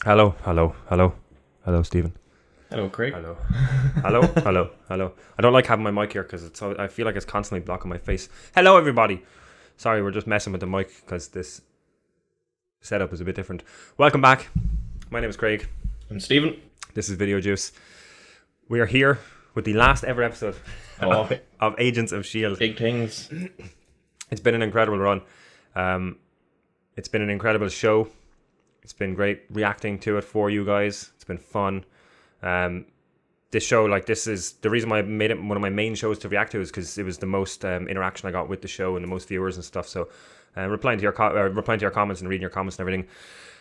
Hello, Stephen. Hello, Craig. Hello. I don't like having my mic here because I feel like it's constantly blocking my face. Hello, everybody. Sorry, we're just messing with the mic because this setup is a bit different. Welcome back. My name is Craig. I'm Stephen. This is Video Juice. We are here with the last ever episode of Agents of S.H.I.E.L.D. Big things. It's been an incredible run. It's been an incredible show. It's been great reacting to it for you guys. It's been fun. This show, this is the reason why I made it one of my main shows to react to, is because it was the most interaction I got with the show and the most viewers and stuff. So, replying to your comments and reading your comments and everything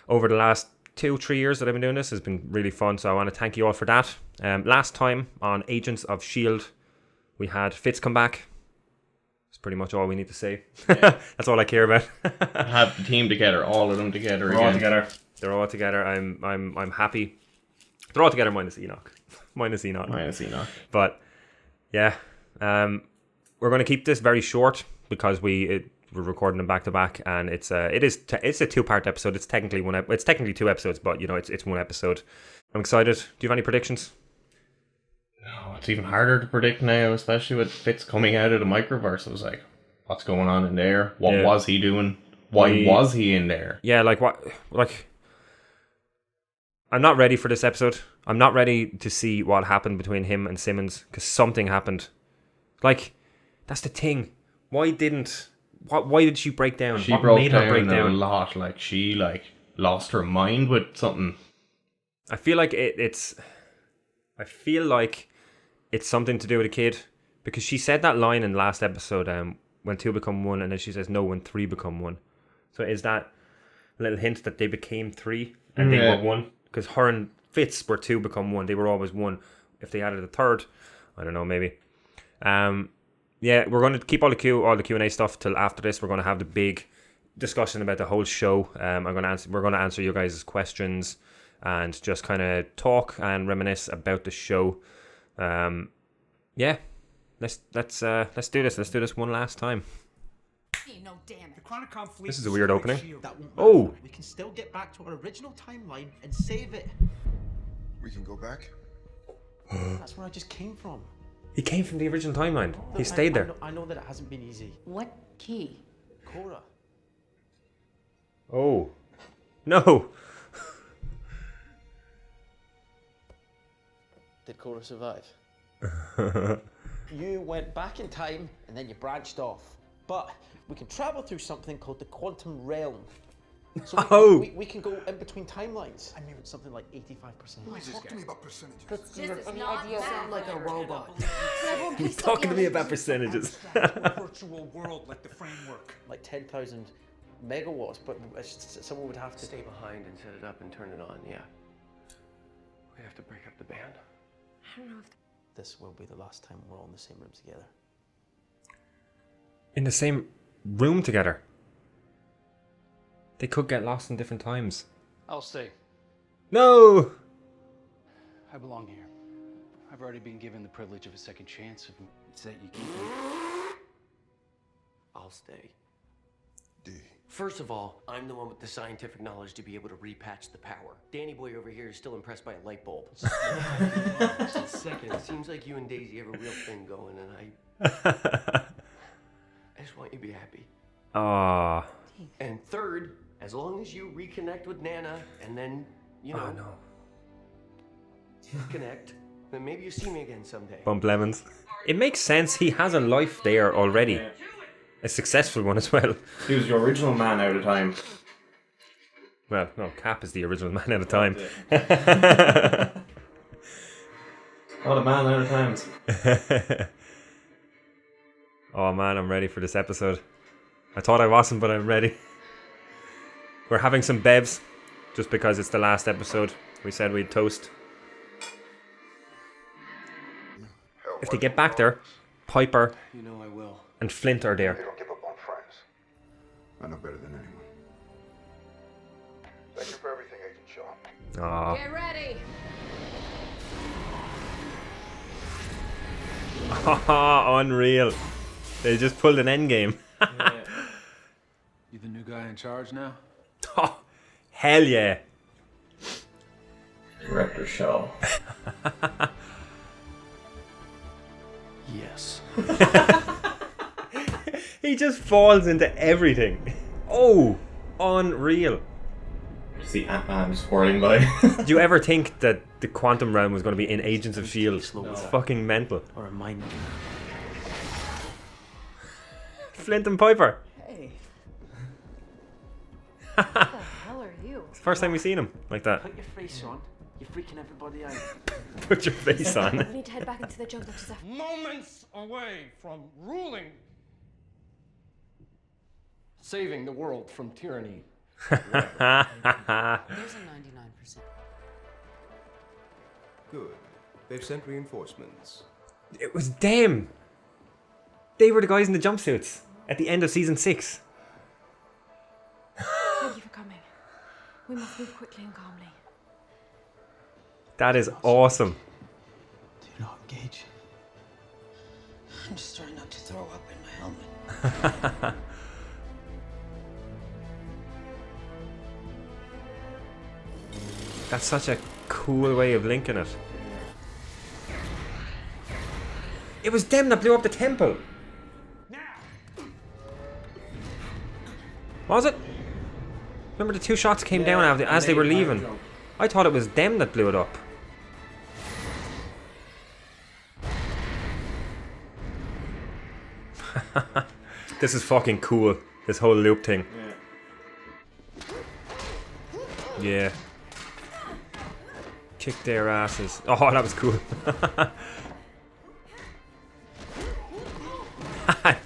over the last 2-3 years that I've been doing this has been really fun. So I want to thank you all for that. Last time on Agents of S.H.I.E.L.D., we had Fitz come back. That's pretty much all we need to say. Yeah. That's all I care about. Have the team together, all of them together again. They're all together. I'm happy. They're all together minus Enoch. Minus Enoch. But yeah, we're going to keep this very short because we're recording them back to back, and it's a 2-part episode. It's technically it's technically 2 episodes, but it's 1 episode. I'm excited. Do you have any predictions? No, it's even harder to predict now, especially with Fitz coming out of the microverse. I was like, what's going on in there? What was he doing? Why was he in there? Yeah, I'm not ready for this episode. I'm not ready to see what happened between him and Simmons, because something happened. That's the thing. Why did she break down? She broke down a lot. She lost her mind with something. I feel like it's something to do with a kid, because she said that line in the last episode, when 2 become 1, and then she says no, when 3 become 1. So is that a little hint that they became 3 and they were 1? Because her and Fitz were 2 become 1. They were always 1. If they added a third, I don't know, maybe. We're going to keep all the Q&A stuff till after this. We're going to have the big discussion about the whole show. We're going to answer you guys' questions and just kind of talk and reminisce about the show. Let's do this. Let's do this one last time. No, damn it. This is a weird opening. Oh! We can still get back to our original timeline and save it. We can go back? That's where I just came from. He came from the original timeline. Look, He stayed there. I know that it hasn't been easy. What key? Cora. Oh. No. Did Cora survive? You went back in time and then you branched off. But we can travel through something called the quantum realm. So we can go in between timelines. I mean, it's something like 85%. Talk to me about percentages. This is not You sound like a robot. He's talking to me about percentages. A virtual world like the framework. Like 10,000 megawatts, but someone would have to Stay behind and set it up and turn it on, yeah. We have to break up the band. I don't know if This will be the last time we're all in the same room together. In the same room together. They could get lost in different times. I'll stay. No! I belong here. I've already been given the privilege of a second chance. It's that you keep me. I'll stay. D. First of all, I'm the one with the scientific knowledge to be able to repatch the power. Danny boy over here is still impressed by a light bulb. And second, it seems like you and Daisy have a real thing going, and I just want you to be happy. Ah. And third, as long as you reconnect with Nana and then, connect, then maybe you see me again someday. Bump lemons. It makes sense. He has a life there already. A successful one as well. He was the original man out of time. Well, no, Cap is the original man at a time. What a man out of times. Oh man, I'm ready for this episode. I thought I wasn't, but I'm ready. We're having some bevs, just because it's the last episode. We said we'd toast. If they get back there, Piper You know I will. and Flint are They there. don't give up on friends. I know better than anyone. Thank you for everything, Agent Shaw. Aw. Get ready. Unreal. They just pulled an endgame. You the new guy in charge now? Oh, hell yeah. Director Shaw. Yes. He just falls into everything. Oh, unreal. See Ant-Man just whirling by. Did you ever think that the quantum realm was going to be in Agents of S.H.I.E.L.D.? It's fucking mental. Or remind me. Flint and Piper. Hey, What the hell are you? It's the first time we've seen him like that. put your face on. You're freaking everybody out. Put your face on. We need to head back into the jungle to Zeph. Moments away from ruling. Saving the world from tyranny. There's a 99%. Good. They've sent reinforcements. It was them. They were the guys in the jumpsuits at the end of season 6. Thank you for coming. We must move quickly and calmly. That is awesome. Do not engage. I'm just trying not to throw up in my helmet. That's such a cool way of linking it. It was them that blew up the temple. Was it? Remember the 2 shots came down after, as they were leaving? I thought it was them that blew it up. This is fucking cool. This whole loop thing. Yeah. Kick their asses. Oh, that was cool.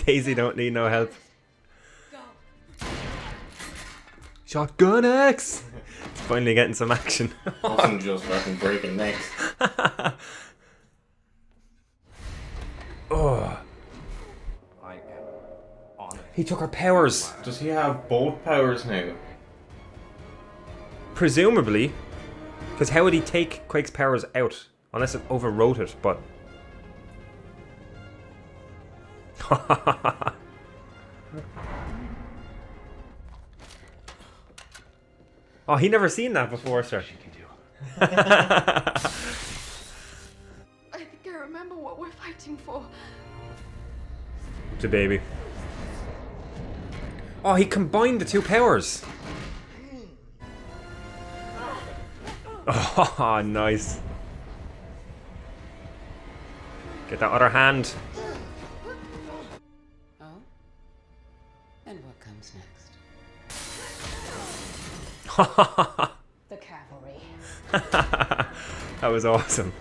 Daisy don't need no help. Shotgun X! It's finally getting some action. Wasn't just fucking breaking necks. Oh. I am honored. He took her powers. Does he have both powers now? Presumably. Because how would he take Quake's powers out? Unless it overwrote it, but... Oh, he never seen that before, sir. I think I remember what we're fighting for. The baby. Oh, he combined the 2 powers. Oh, nice. Get that other hand. Oh? And what comes next? The cavalry. That was awesome.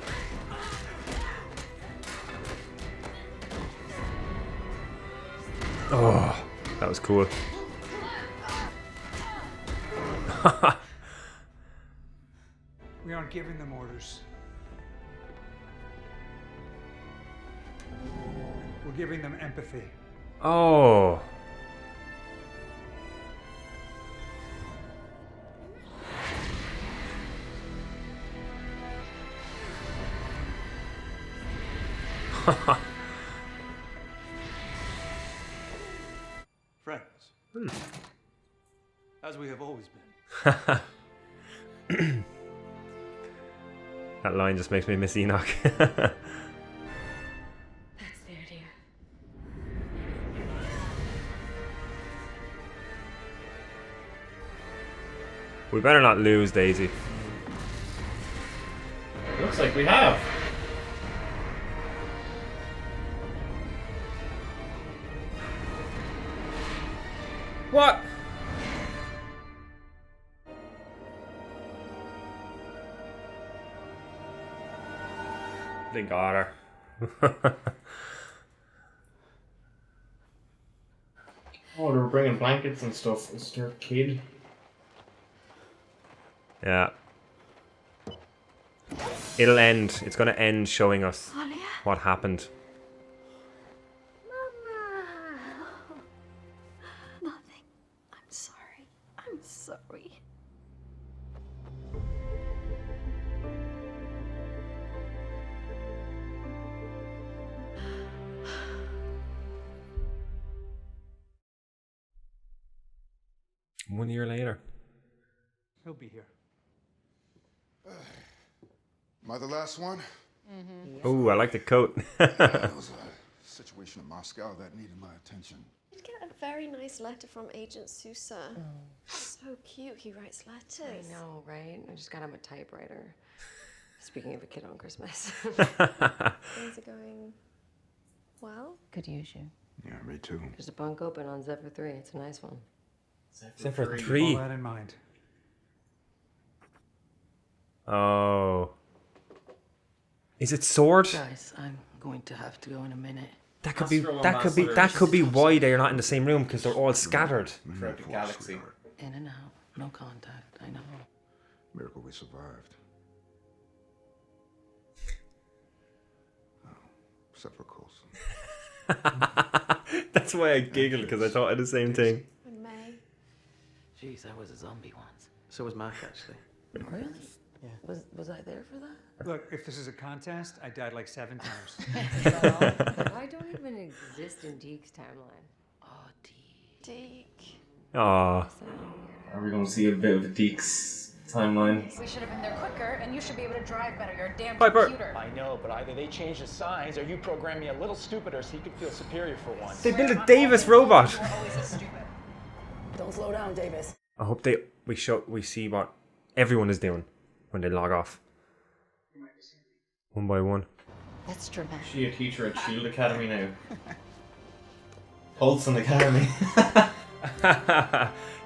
Oh, that was cool. We aren't giving them orders. We're giving them empathy. Oh. Friends. As we have always been. That line just makes me miss Enoch. That's the idea. We better not lose, Daisy. Looks like we have. What? They got her. Oh, they were bringing blankets and stuff. It's their kid. Yeah. It'll end. It's gonna end showing us Alia? what happened. Mama. Nothing. I'm sorry. I'm sorry. One year later. He'll be here. Am I the last one? Oh, I like the coat. There was a situation in Moscow that needed my attention. Did get a very nice letter from Agent Sousa. So cute, he writes letters. I know, right? I just got him a typewriter. Speaking of a kid on Christmas. Things are going well. Could use you. Yeah, me too. There's a bunk open on Zephyr 3. It's a nice one. Zephyr Keep 3. all that in mind. Oh. Is it sword? Guys, I'm going to have to go in a minute. That could be why they're not in the same room, because they're all scattered Throughout the galaxy. In and out. No contact. I know. Miracle we survived. Oh, except for Coulson. That's why I giggled, because I thought of the same thing. And May. Jeez, I was a zombie once. So was Mac, actually. Really? Yeah. Was I there for that? Look, if this is a contest, I died like 7 times. I don't even exist in Deke's timeline. Oh, Deke. Aw. Are we going to see a bit of a Deke's timeline? We should have been there quicker, and you should be able to drive better. You're a damn Piper. computer. I know, but either they change the signs or you program me a little stupider so you can feel superior for once. They built a Davis robot. You're always as stupid. Don't slow down, Davis. I hope we see what everyone is doing when they log off. One by one. That's dramatic. Is she a teacher at Shield Academy now? Coulson Academy.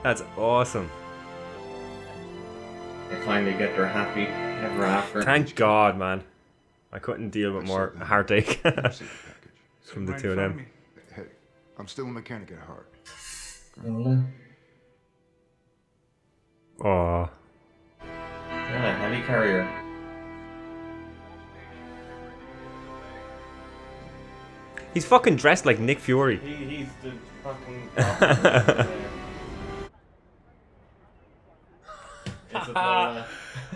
That's awesome. They finally get their happy ever after. Thank God, man. I couldn't deal with more heartache from the Right two of in front them. me. Hey, I'm still a mechanic at heart. Aw. Yeah, helicarrier. He's fucking dressed like Nick Fury. He's the fucking...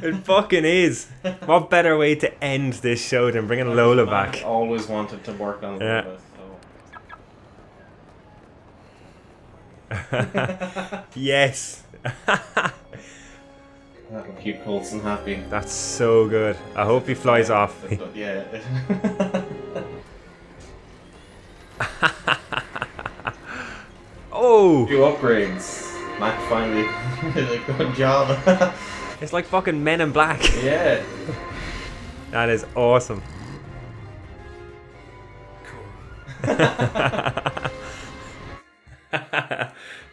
It fucking is. What better way to end this show than bringing Lola back? I always wanted to work on Yeah. Lola, Yes. that'll keep Coulson happy. That's so good. I hope he flies off. Yeah. Oh! Few upgrades. Mac finally did a good job. It's like fucking Men in Black. Yeah. That is awesome.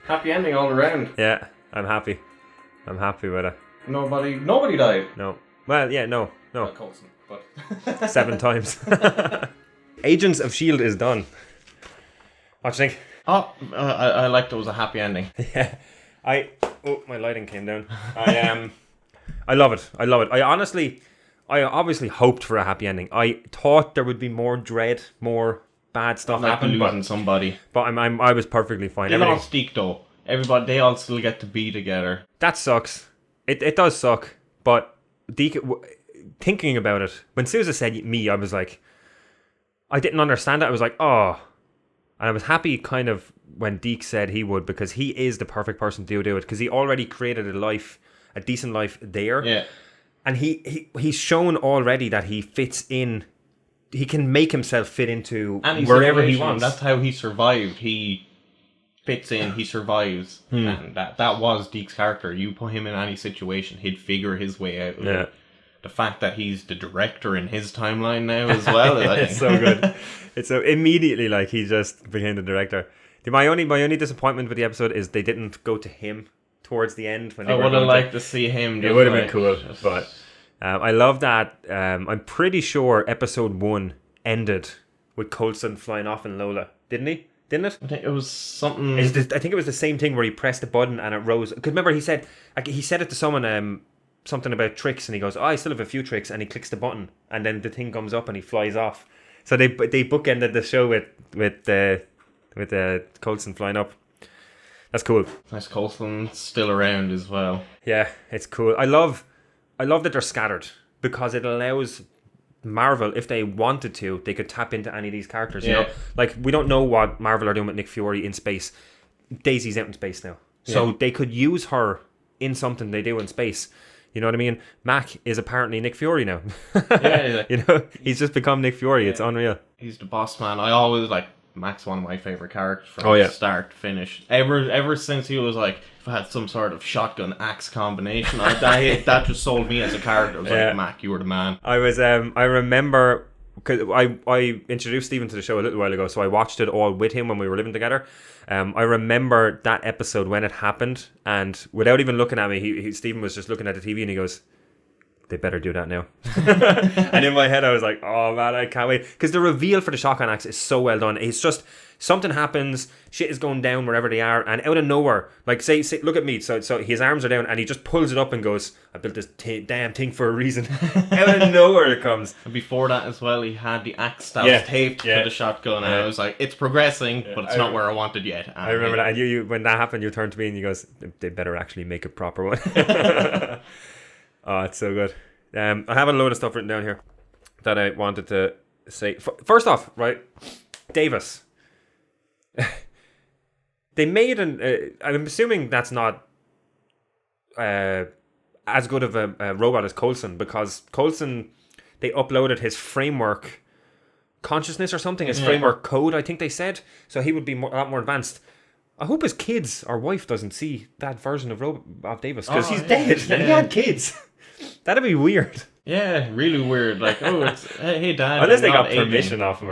Happy ending all around. Yeah, I'm happy. I'm happy with it. Nobody died. No. Well, yeah, no. Well, Coulson, but 7 times. Agents of S.H.I.E.L.D. is done. What do you think? Oh, I liked it was a happy ending. Yeah. Oh, my lighting came down. I love it. I love it. I obviously hoped for a happy ending. I thought there would be more dread, more bad stuff Like happen, losing somebody. but I was perfectly fine. They Everything- lost Deke though. Everybody, they all still get to be together. That sucks. It does suck. But Deke, thinking about it, when Sousa said me, I was like, I didn't understand it. I was like, oh. And I was happy kind of when Deke said he would, because he is the perfect person to do it, because he already created a decent life there. Yeah. And he's shown already that he fits in. He can make himself fit into Any wherever he situation, wants. That's how he survived. He fits in, he survives. And that was Deke's character. You put him in any situation, he'd figure his way out of Yeah. it. The fact that he's the director in his timeline now as well. It's so good. It's so immediately like he just became the director. My only disappointment with the episode is they didn't go to him towards the end. When they I were would have going liked to see him. It would have been cool, but I love that. I'm pretty sure episode 1 ended with Coulson flying off in Lola, didn't he? Didn't it? I think it was something. I think it was the same thing where he pressed the button and it rose. Because remember, he said it to someone something about tricks, and he goes, "Oh, I still have a few tricks," and he clicks the button, and then the thing comes up and he flies off. So they bookended the show with Coulson flying up. That's cool. Nice. Coulson's still around as well. Yeah, it's cool. I love that they're scattered, because it allows Marvel, if they wanted to, they could tap into any of these characters. You know, like we don't know what Marvel are doing with Nick Fury in space. Daisy's out in space now, so they could use her in something they do in space. You know what I mean? Mac is apparently Nick Fury now. Yeah. You know, he's just become Nick Fury. It's unreal. He's the boss man. I always like Mac's one of my favorite characters from start to finish. Ever since he was like, if I had some sort of shotgun axe combination, that just sold me as a character. I was like, Mac, you were the man. I remember because I introduced Stephen to the show a little while ago, so I watched it all with him when we were living together. I remember that episode when it happened, and without even looking at me, Stephen was just looking at the TV and he goes, they better do that now. And in my head I was like, oh man, I can't wait, because the reveal for the shotgun axe is so well done. It's just something happens, shit is going down wherever they are, and out of nowhere, like say look at me, so his arms are down and he just pulls it up and goes, I built this damn thing for a reason. Out of nowhere it comes. And before that as well, he had the axe that was taped to the shotgun, and I was like, it's progressing, but it's not where I wanted yet. And I remember that, and you when that happened, you turned to me and you goes, they better actually make a proper one. Oh, it's so good. I have a load of stuff written down here that I wanted to say. First off, right, Davis. They made I'm assuming that's not as good of a robot as Coulson, because Coulson, they uploaded his framework consciousness or something, his framework code, I think they said, so he would be a lot more advanced. I hope his kids or wife doesn't see that version of Davis, because he's dead and he had kids. That'd be weird. Yeah, really weird. Like, oh, it's hey dad. Unless they got permission off him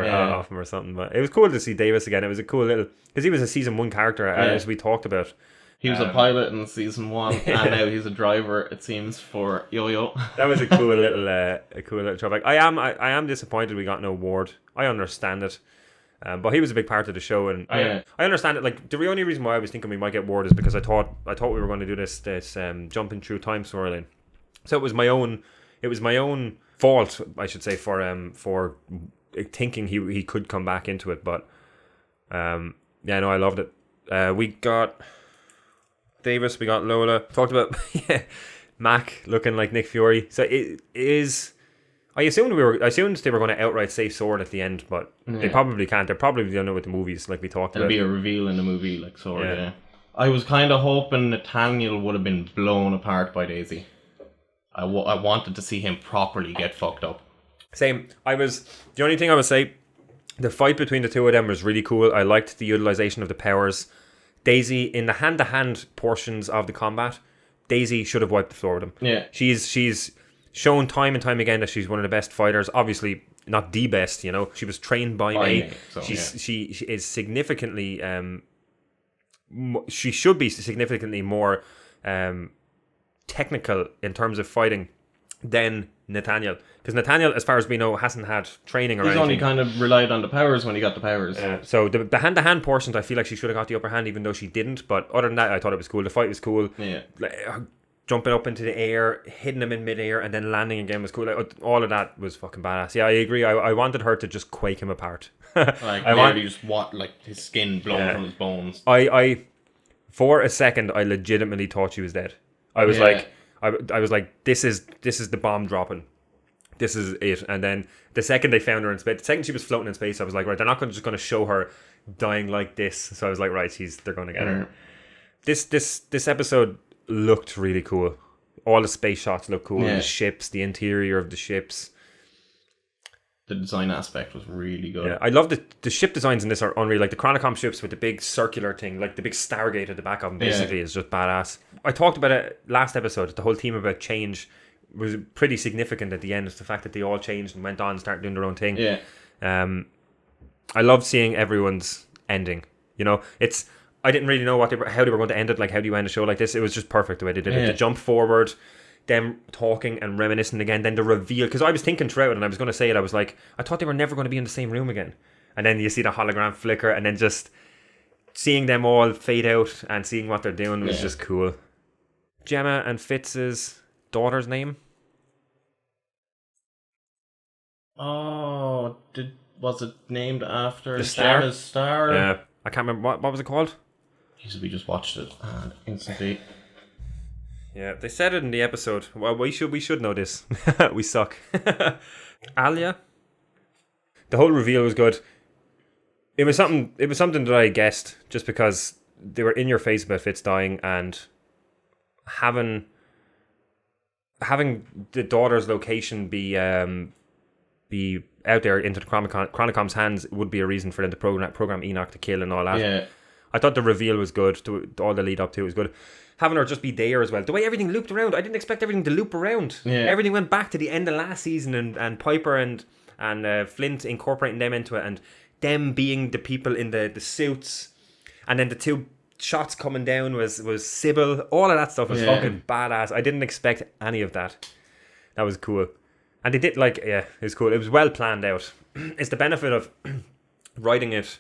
or something. But it was cool to see Davis again. It was a cool little, because he was a season 1 character, as we talked about. He was a pilot in season 1, and now he's a driver, it seems, for Yo-Yo. That was a cool little throwback. I am disappointed we got no Ward. I understand it. But he was a big part of the show, and I understand it. Like, the only reason why I was thinking we might get Ward is because I thought we were going to do this jumping through time storyline. So it was my own fault, I should say, for thinking he could come back into it. But I loved it. We got Davis, we got Lola. Talked about Mac looking like Nick Fury. So it is. I assumed they were going to outright say sword at the end, but they probably can't. They're probably done it with the movies, like we talked about. There'll be a reveal in the movie, like sword. Yeah. I was kind of hoping Nathaniel would have been blown apart by Daisy. I wanted to see him properly get fucked up. Same. The only thing I would say, the fight between the two of them was really cool. I liked the utilization of the powers. Daisy, in the hand-to-hand portions of the combat, Daisy should have wiped the floor with him. Yeah. She's shown time and time again that she's one of the best fighters. Obviously, not the best, you know. She was trained by me. So, she is significantly... she should be significantly more... technical in terms of fighting than Nathaniel, because Nathaniel, as far as we know, hasn't had training or anything. He's only kind of relied on the powers when he got the powers. So the hand-to-hand portions, I feel like she should have got the upper hand, even though she didn't. But other than that, I thought it was cool. The fight was cool. Yeah, jumping up into the air, hitting him in mid-air, and then landing again was cool. Like, all of that was fucking badass. Yeah, I agree. I wanted her to just quake him apart. Just his skin blown from his bones. I for a second, I legitimately thought she was dead. I was like, this is the bomb dropping. This is it. And then the second they found her in space, the second she was floating in space, I was like, right, they're not just going to show her dying like this. So I was like, right, they're going to get her. This episode looked really cool. All the space shots look cool. The ships, the interior of the ships. The design aspect was really good. Yeah, I love the ship designs in this are unreal. Like the Chronicom ships with the big circular thing, like the big Stargate at the back of them, basically is just badass. I talked about it last episode. The whole theme about change was pretty significant at the end. It's the fact that they all changed and went on and started doing their own thing. Yeah. I love seeing everyone's ending. You know, I didn't really know how they were going to end it. Like, how do you end a show like this? It was just perfect the way they did it. The jump forward, them talking and reminiscing again, then the reveal, because I was thinking throughout, and I was going to say it, I was like, I thought they were never going to be in the same room again, and then you see the hologram flicker, and then just seeing them all fade out and seeing what they're doing was just cool. Gemma and Fitz's daughter's name? Oh, was it named after the star? Gemma's star? Yeah, I can't remember, what was it called? We just watched it and instantly. Yeah, they said it in the episode. Well, we should know this. We suck. Alia. The whole reveal was good. It was something that I guessed, just because they were in your face about Fitz dying, and having having the daughter's location be out there into the Chronicom's hands would be a reason for them to program Enoch to kill and all that. Yeah. I thought the reveal was good. All the lead up to it was good. Having her just be there as well. The way everything looped around, I didn't expect everything to loop around. Yeah. Everything went back to the end of last season, and Piper and Flint incorporating them into it, and them being the people in the suits, and then the two shots coming down was Sybil. All of that stuff was fucking badass. I didn't expect any of that. That was cool. And they did it was cool. It was well planned out. It's the benefit of writing it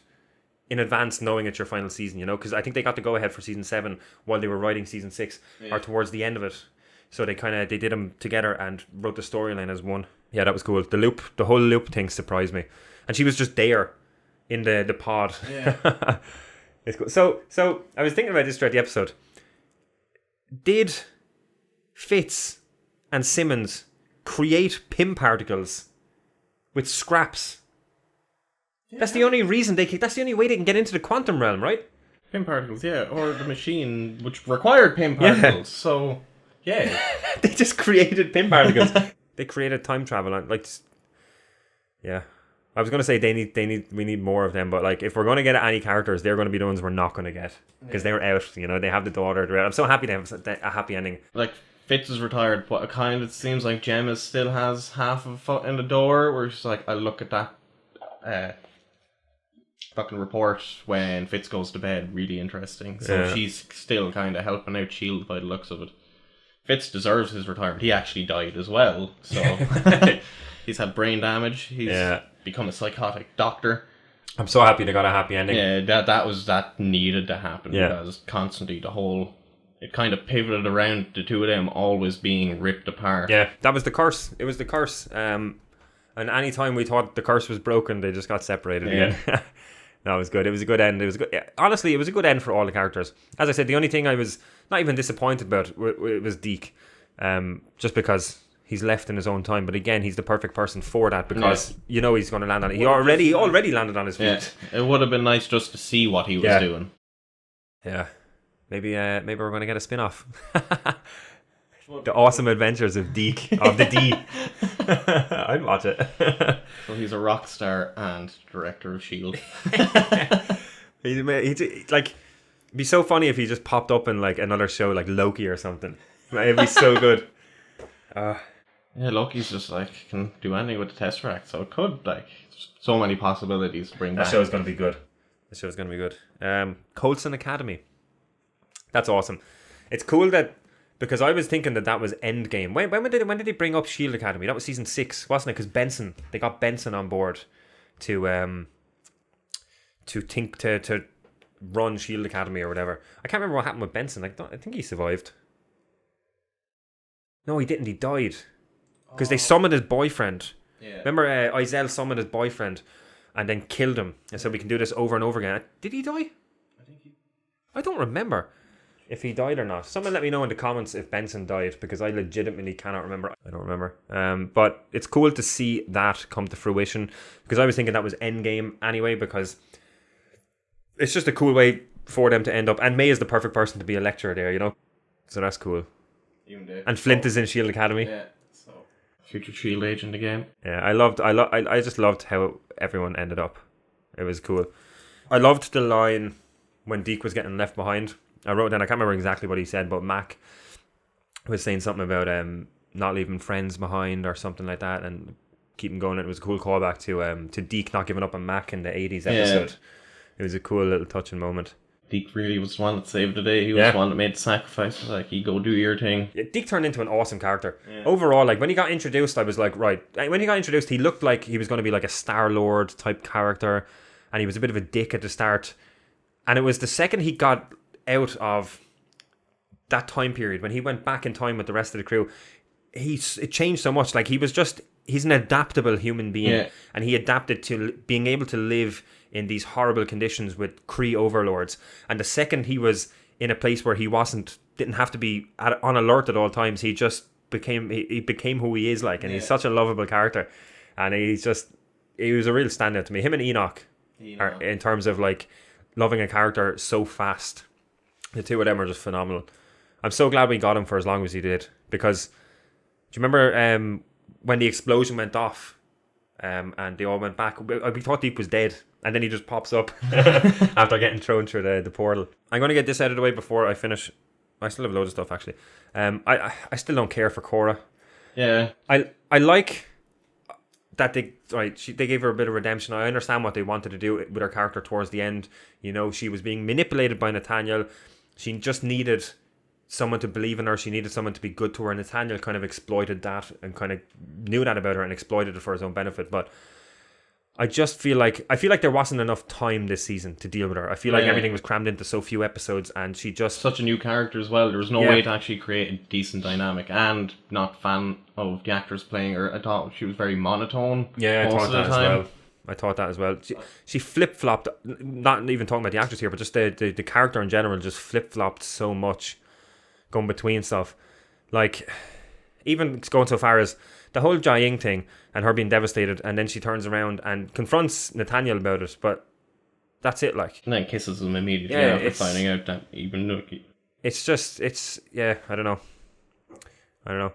in advance, knowing it's your final season, because I think they got to go ahead for season 7 while they were writing season 6 or towards the end of it. So they did them together and wrote the storyline as one. Yeah, that was cool. The whole loop thing surprised me, and she was just there in the pod. Yeah. It's cool. So I was thinking about this throughout the episode. Did Fitz and Simmons create Pym particles with scraps? Yeah. That's the only reason that's the only way they can get into the quantum realm, right? Pym particles, yeah, or the machine which required Pym particles. Yeah. So, yeah, they just created Pym particles. They created time travel, yeah. I was gonna say we need more of them, but if we're gonna get any characters, they're gonna be the ones we're not gonna get because they're out. They have the daughter. I'm so happy they have a happy ending. Fitz is retired, but it kind of seems like Gemma still has half a foot in the door. Where she's like, I look at that fucking report when Fitz goes to bed. Really interesting. So she's still kind of helping out S.H.I.E.L.D. by the looks of it. Fitz deserves his retirement. He actually died as well. So he's had brain damage. He's become a psychotic doctor. I'm so happy they got a happy ending. Yeah, that needed to happen because constantly it kind of pivoted around the two of them always being ripped apart. Yeah, that was the curse. It was the curse. And any time we thought the curse was broken, they just got separated again. That was good. It was a good end. It was good. Honestly, it was a good end for all the characters. As I said, the only thing I was not even disappointed about was Deke, just because he's left in his own time. But again, he's the perfect person for that because he's going to land on it. He already landed on his feet. Yeah. It would have been nice just to see what he was doing. Yeah. Maybe we're going to get a spin-off. The Awesome Adventures of Deke, of the D. I'd watch it. So he's a rock star and director of S.H.I.E.L.D. It'd be so funny if he just popped up in another show like Loki or something. It'd be so good. Yeah, Loki's just can do anything with the Tesseract, so it could so many possibilities to bring back. That show's going to be good. Coulson Academy. That's awesome. It's cool because I was thinking that was Endgame. When did they bring up S.H.I.E.L.D. Academy? That was season 6, wasn't it? Because they got Benson on board to run S.H.I.E.L.D. Academy or whatever. I can't remember what happened with Benson. I think he survived. No, he didn't. He died because they summoned his boyfriend. Yeah. Remember, Izel summoned his boyfriend and then killed him, and so we can do this over and over again. Did he die? I don't remember if he died or not. Someone let me know in the comments if Benson died, because I legitimately cannot remember. I don't remember. But it's cool to see that come to fruition, because I was thinking that was Endgame anyway, because it's just a cool way for them to end up. And May is the perfect person to be a lecturer there, So that's cool. And Flint is in S.H.I.E.L.D. Academy. Yeah, so future S.H.I.E.L.D. agent again. Yeah, I just loved how everyone ended up. It was cool. I loved the line when Deke was getting left behind. I wrote down, I can't remember exactly what he said, but Mac was saying something about not leaving friends behind or something like that, and keeping going. It was a cool callback to Deke not giving up on Mac in the 80s episode. It was a cool little touching moment. Deke really was the one that saved the day. He was the one that made the sacrifice. You go do your thing. Yeah, Deke turned into an awesome character. Yeah. Overall, when he got introduced, I was like, right. When he got introduced, he looked like he was going to be a Star-Lord type character, and he was a bit of a dick at the start. And it was the second he got out of that time period, when he went back in time with the rest of the crew, it changed so much. He's an adaptable human being, and he adapted to being able to live in these horrible conditions with Kree overlords. And the second he was in a place where he didn't have to be on alert at all times, he just became who he is and he's such a lovable character, and he was a real standout to me. Him and Enoch. Are, in terms of loving a character so fast, the two of them are just phenomenal. I'm so glad we got him for as long as he did, because Do you remember when the explosion went off and they all went back? We thought Deke was dead, and then he just pops up after getting thrown through the portal. I'm going to get this out of the way before I finish. I still have loads of stuff, actually. I still don't care for Cora. Yeah. I like that they gave her a bit of redemption. I understand what they wanted to do with her character towards the end. You know, she was being manipulated by Nathaniel. She just needed someone to believe in her. She needed someone to be good to her. Nathaniel kind of exploited that and kind of knew that about her and exploited it for his own benefit. But I feel like there wasn't enough time this season to deal with her. I feel like everything was crammed into so few episodes, and she just such a new character as well. There was no way to actually create a decent dynamic, and not fan of the actors playing her. I thought she was very monotone. Yeah, I thought that as well. I thought that as well. She flip flopped. Not even talking about the actors here, but just the character in general just flip flopped so much, going between stuff. Like even going so far as the whole Jia Ying thing and her being devastated, and then she turns around and confronts Nathaniel about it, but that's it, like. And then kisses him immediately after finding out that even I don't know.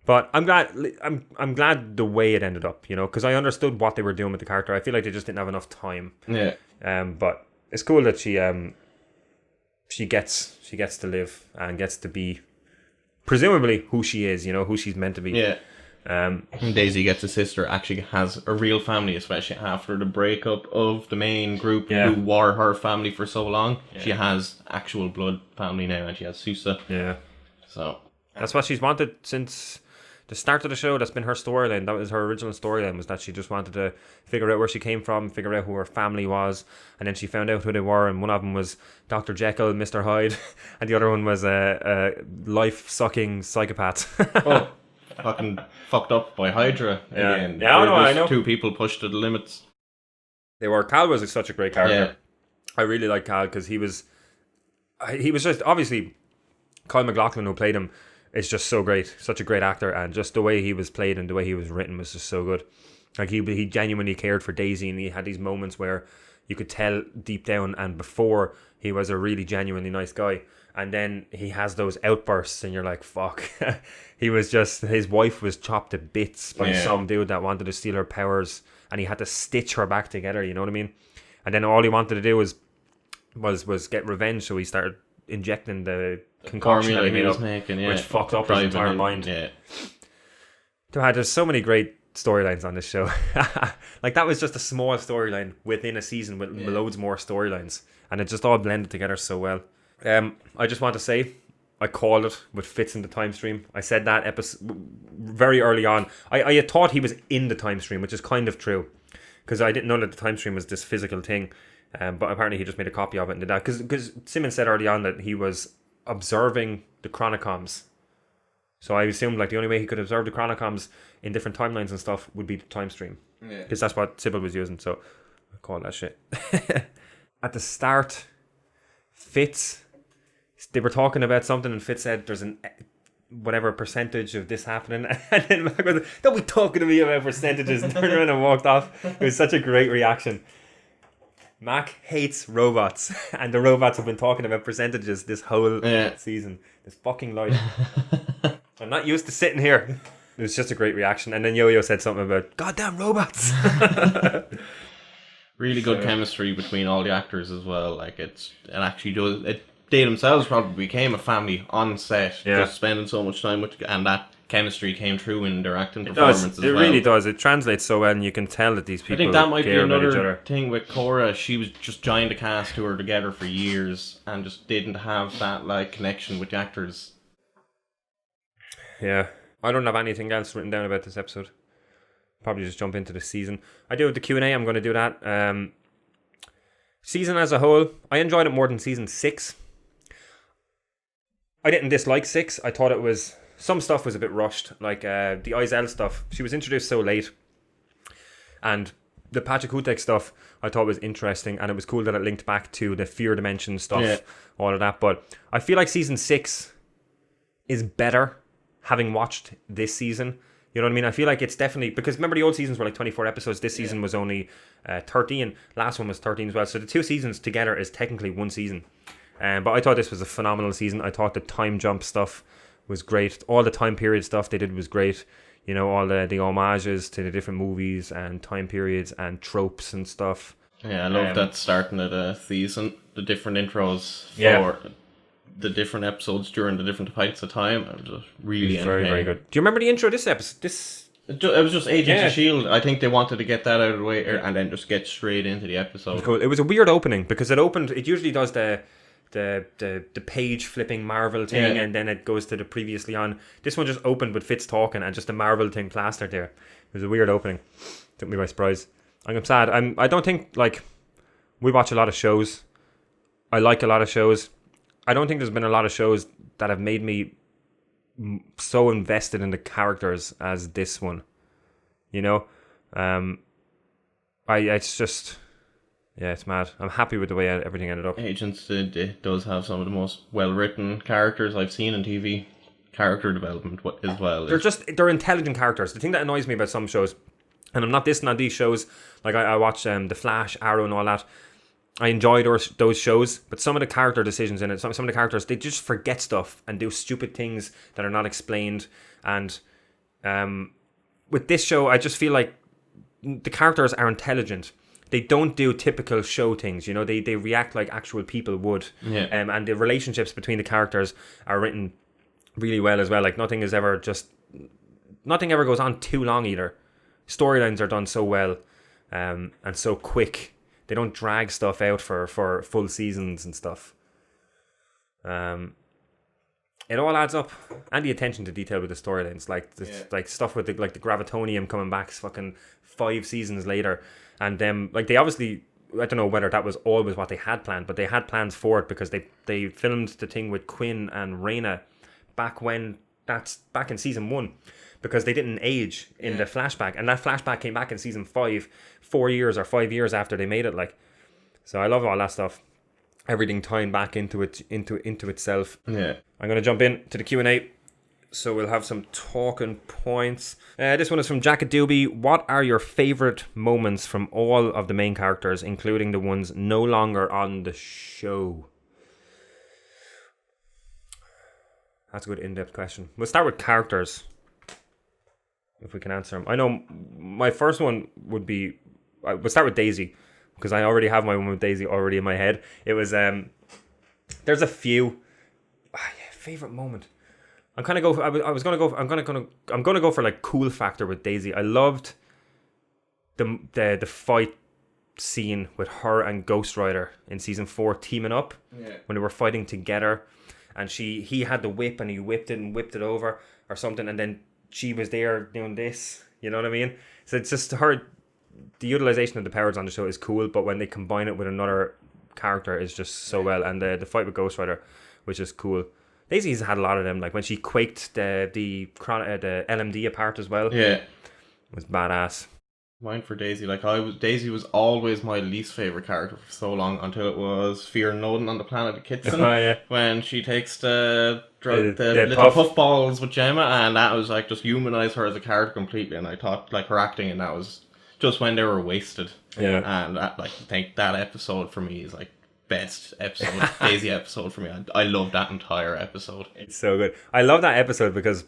But I'm glad the way it ended up, you know, because I understood what they were doing with the character. I feel like they just didn't have enough time. Yeah. But it's cool that she gets to live and gets to be presumably who she is, you know, who she's meant to be. Yeah. Daisy gets a sister, actually has a real family, especially after the breakup of the main group who were her family for so long. Yeah. She has actual blood family now, and she has Susa. Yeah. So that's what she's wanted since the start of the show. That's been her storyline. That was her original storyline, was that she just wanted to figure out where she came from, figure out who her family was, and then she found out who they were, and one of them was Dr. Jekyll, Mr. Hyde, and the other one was a life-sucking psychopath. Oh. Fucking fucked up by Hydra. Yeah, I know. Two people pushed to the limits. They were. Cal was such a great character. Yeah. I really like Cal because he was just obviously Kyle MacLachlan, who played him, is just so great, such a great actor, and just the way he was played and the way he was written was just so good. Like he genuinely cared for Daisy, and he had these moments where you could tell deep down and before he was a really genuinely nice guy. And then he has those outbursts, and you're like, fuck. He was just, his wife was chopped to bits by some dude that wanted to steal her powers, and he had to stitch her back together, you know what I mean? And then all he wanted to do was get revenge, so he started injecting the concoction that he made up, which fucked up his entire mind. Yeah. There's so many great storylines on this show. Like, that was just a small storyline within a season with loads more storylines, and it just all blended together so well. I just want to say, I called it with Fitz in the time stream. I said that episode very early on. I had thought he was in the time stream, which is kind of true, because I didn't know that the time stream was this physical thing. But apparently he just made a copy of it and did that. Because Simmons said early on that he was observing the Chronicoms. So I assumed like the only way he could observe the Chronicoms in different timelines and stuff would be the time stream. Because that's what Sybil was using. So I call that shit. At the start, Fitz, they were talking about something, and Fitz said there's an whatever percentage of this happening, and then Mac was like, don't be talking to me about percentages, and turned around and walked off. It was such a great reaction. Mac hates robots, and the robots have been talking about percentages this whole season. This fucking life. I'm not used to sitting here. It was just a great reaction. And then Yo-Yo said something about goddamn robots. Really good chemistry between all the actors as well. Like they themselves probably became a family on set, just spending so much time with, and that chemistry came through in their acting performance as well. It really does. It translates so well, and you can tell that these people. I think that might be another other thing with Cora. She was just joined the cast who were together for years and just didn't have that like connection with the actors. Yeah, I don't have anything else written down about this episode. Probably just jump into the season. I do have the Q&A. I'm going to do that. Season as a whole, I enjoyed it more than season 6. I didn't dislike 6. I thought it was, some stuff was a bit rushed, like the Izel stuff. She was introduced so late, and the Pachakutek stuff I thought was interesting, and it was cool that it linked back to the fear dimension stuff, all of that. But I feel like season 6 is better having watched this season. You know what I mean? I feel like it's definitely, because remember the old seasons were like 24 episodes. This season was only 13. Last one was 13 as well. So the two seasons together is technically one season. But I thought this was a phenomenal season. I thought the time jump stuff was great. All the time period stuff they did was great. You know, all the homages to the different movies and time periods and tropes and stuff. Yeah, I love that starting of the season, the different intros for the different episodes during the different fights of time. It was just really very, very good. Do you remember the intro of this episode? It was just Agents of S.H.I.E.L.D. I think they wanted to get that out of the way and then just get straight into the episode. Cool. It was a weird opening because it usually does the page flipping Marvel thing and then it goes to the previously on. This one just opened with Fitz talking and just the Marvel thing plastered there. It was a weird opening. Took me by surprise. I'm sad. I don't think, like, we watch a lot of shows. I like a lot of shows. I don't think there's been a lot of shows that have made me so invested in the characters as this one. You know? It's just... Yeah, it's mad. I'm happy with the way everything ended up. Agents does have some of the most well-written characters I've seen in TV. Character development as well. They're intelligent characters. The thing that annoys me about some shows, and I'm not dissing on these shows, like I watch The Flash, Arrow and all that, I enjoy those shows, but some of the character decisions in it, some of the characters, they just forget stuff and do stupid things that are not explained. And with this show, I just feel like the characters are intelligent. They don't do typical show things, you know. They react like actual people would. Yeah. And the relationships between the characters are written really well as well. Like nothing ever goes on too long either. Storylines are done so well, and so quick. They don't drag stuff out for full seasons and stuff. It all adds up, and the attention to detail with the storylines, like stuff with the Gravitonium coming back, fucking 5 seasons later, and them they obviously, I don't know whether that was always what they had planned, but they had plans for it because they filmed the thing with Quinn and Reyna back in season 1. Because they didn't age in the flashback, and that flashback came back in season 5, 4 years or 5 years after they made it. Like, so I love all that stuff. Everything tying back into itself. Yeah, I'm gonna jump in to the Q&A, so we'll have some talking points. This one is from Jack Doobie. What are your favorite moments from all of the main characters, including the ones no longer on the show? That's a good in-depth question. We'll start with characters, if we can answer them. I know my first one would be... We'll start with Daisy, because I already have my one with Daisy already in my head. It was... there's a few... favorite moment. I'm gonna go for like cool factor with Daisy. I loved the fight scene with her and Ghost Rider in season 4 teaming up when they were fighting together, and he had the whip and he whipped it over or something, and then she was there doing this, you know what I mean? So it's just her, the utilization of the powers on the show is cool, but when they combine it with another character is just so well. And the fight with Ghost Rider, which is cool. Daisy's had a lot of them, like when she quaked the LMD apart as well. Yeah, it was badass. Mine for Daisy, Daisy was always my least favorite character for so long until it was Fear and Loathing on the Planet of Kitson. When she takes the little puffballs with Gemma, and that was like just humanized her as a character completely. And I thought like her acting, and that was just when they were wasted. Yeah, and I think that episode for me is like best episode, Daisy episode for me. I love that entire episode. It's so good. I love that episode because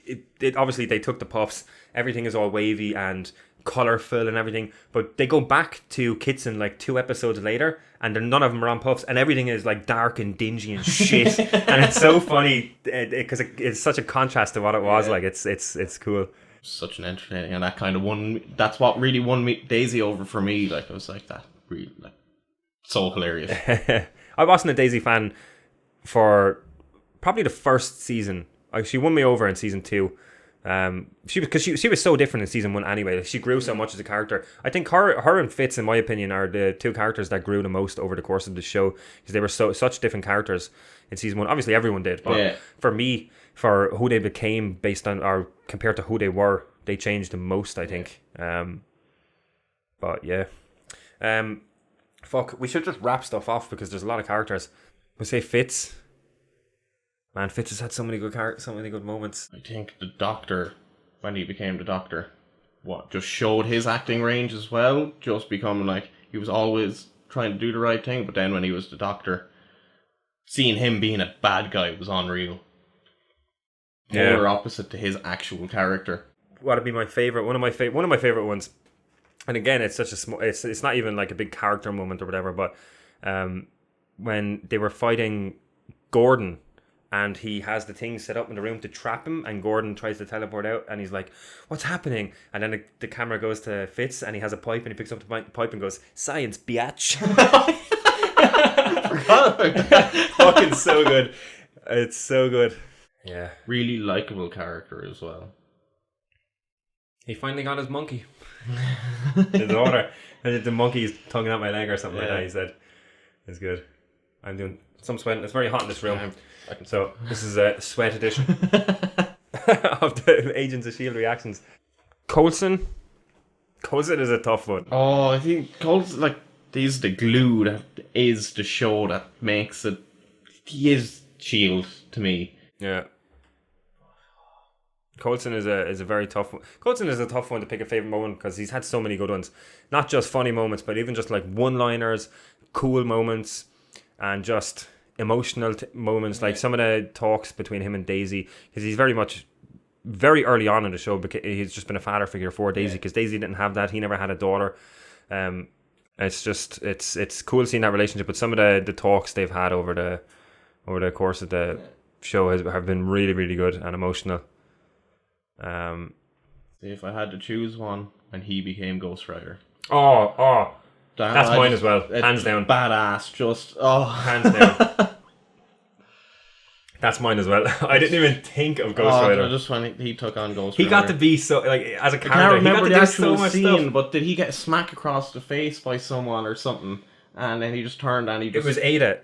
it obviously they took the puffs. Everything is all wavy and colourful and everything, but they go back to Kitson like 2 episodes later, and none of them are on puffs, and everything is like dark and dingy and shit. And it's so funny because it's such a contrast to what it was. Like it's cool. Such an entertaining, and that kind of won. That's what really won Daisy over for me. Like, it was like that, really, like, so hilarious. I wasn't a Daisy fan for probably the first season. She won me over in season 2. She was so different in season 1 anyway. Like, she grew so much as a character. I think her and Fitz, in my opinion, are the 2 characters that grew the most over the course of the show, because they were such different characters in season 1. Obviously, everyone did, but for me, for who they became based on or compared to who they were, they changed the most, I think. But yeah, we should just wrap stuff off because there's a lot of characters. We'll say Fitz. Man, Fitz has had so many good moments. I think the Doctor, when he became the Doctor, just showed his acting range as well. Just becoming like, he was always trying to do the right thing, but then when he was the Doctor, seeing him being a bad guy was unreal. polar opposite to his actual character. What'd be my favorite? One of my favorite ones. And again, it's such a small. It's not even like a big character moment or whatever. But when they were fighting Gordon, and he has the thing set up in the room to trap him, and Gordon tries to teleport out, and he's like, "What's happening?" And then the camera goes to Fitz, and he has a pipe, and he picks up the pipe and goes, "Science, biatch." Fucking so good. It's so good. Yeah. Really likable character as well. He finally got his monkey. His daughter. The monkey's tugging at my leg or something like that, he said. It's good. I'm doing some sweating. It's very hot in this room. So this is a sweat edition of the Agents of S.H.I.E.L.D. reactions. Coulson is a tough one. Oh, I think Coulson, like, he's the glue that is the show that makes it. He is S.H.I.E.L.D. to me. Yeah. Coulson is a very tough one. Coulson is a tough one to pick a favourite moment because he's had so many good ones. Not just funny moments, but even just like one-liners, cool moments, and just emotional moments. Like some of the talks between him and Daisy, because he's very early on in the show, because he's just been a father figure for Daisy, because Daisy didn't have that. He never had a daughter. It's cool seeing that relationship, but some of the talks they've had over the course of the show have been really, really good and emotional. If I had to choose one, and he became Ghost Rider. That's mine as well. Hands down. Badass, hands down. That's mine as well. I didn't even think of Ghost Rider. Just when he took on Ghost Rider. He got to be so, like, as a character, I can't remember the actual scene, but did he get a smack across the face by someone or something? And then he just turned and he just... It was Ada.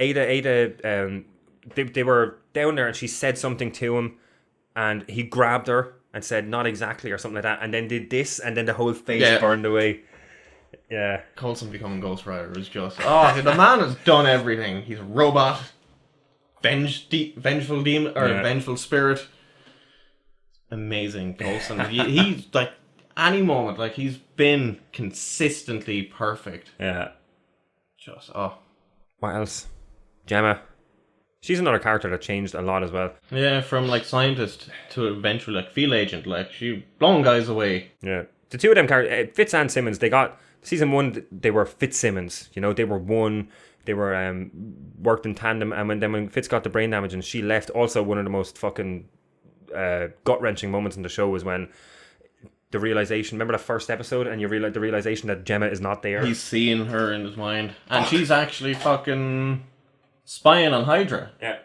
They were down there and she said something to him and he grabbed her and said, "Not exactly," or something like that, and then did this, and then the whole face burned away. Yeah. Coulson becoming Ghost Rider is just... the man has done everything. He's a robot, vengeful demon, or vengeful spirit. Amazing, Coulson. He's, like, any moment, like, he's been consistently perfect. Yeah. Just, What else? Gemma. She's another character that changed a lot as well. Yeah, from like scientist to eventually like field agent. Like she blown guys away. Yeah, the two of them characters, Fitz and Simmons. They got season 1. They were Fitzsimmons. You know, they were one. They were worked in tandem. And when Fitz got the brain damage and she left, also one of the most fucking gut wrenching moments in the show was when the realization. Remember the first episode, and you realize the realization that Gemma is not there. He's seeing her in his mind, and she's actually fucking spying on Hydra. Yeah.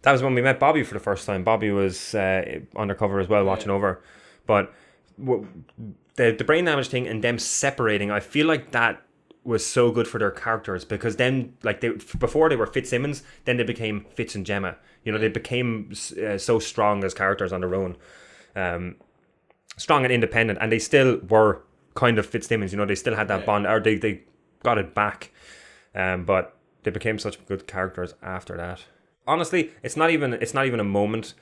That was when we met Bobby for the first time. Bobby was undercover as well, watching over. But the brain damage thing and them separating, I feel like that was so good for their characters, because then, like, before they were Fitzsimmons, then they became Fitz and Gemma. You know, they became so strong as characters on their own. Strong and independent, and they still were kind of Fitzsimmons. You know, they still had that bond, or they got it back. But they became such good characters after that. Honestly, it's not even a moment.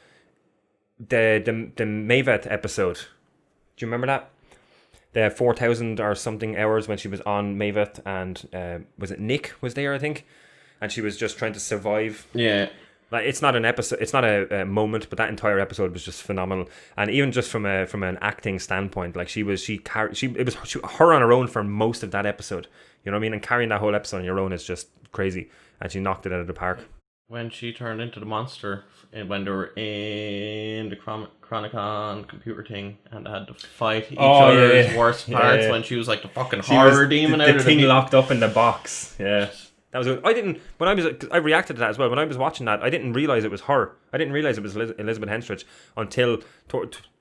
The Mavet episode. Do you remember that? The 4,000 or something hours when she was on Mavet, and was it Nick was there, I think, and she was just trying to survive. Yeah. Like, it's not an episode, it's not a moment, but that entire episode was just phenomenal. And even just from an acting standpoint, like it was her on her own for most of that episode. You know what I mean? And carrying that whole episode on your own is just crazy. And she knocked it out of the park. When she turned into the monster, when they were in the Chronicon computer thing, and they had to fight each other's worst parts, when she was like the fucking horror demon out of the thing locked up in the box. Yeah. That was. I reacted to that as well. When I was watching that, I didn't realize it was her. I didn't realize it was Elizabeth Henstridge until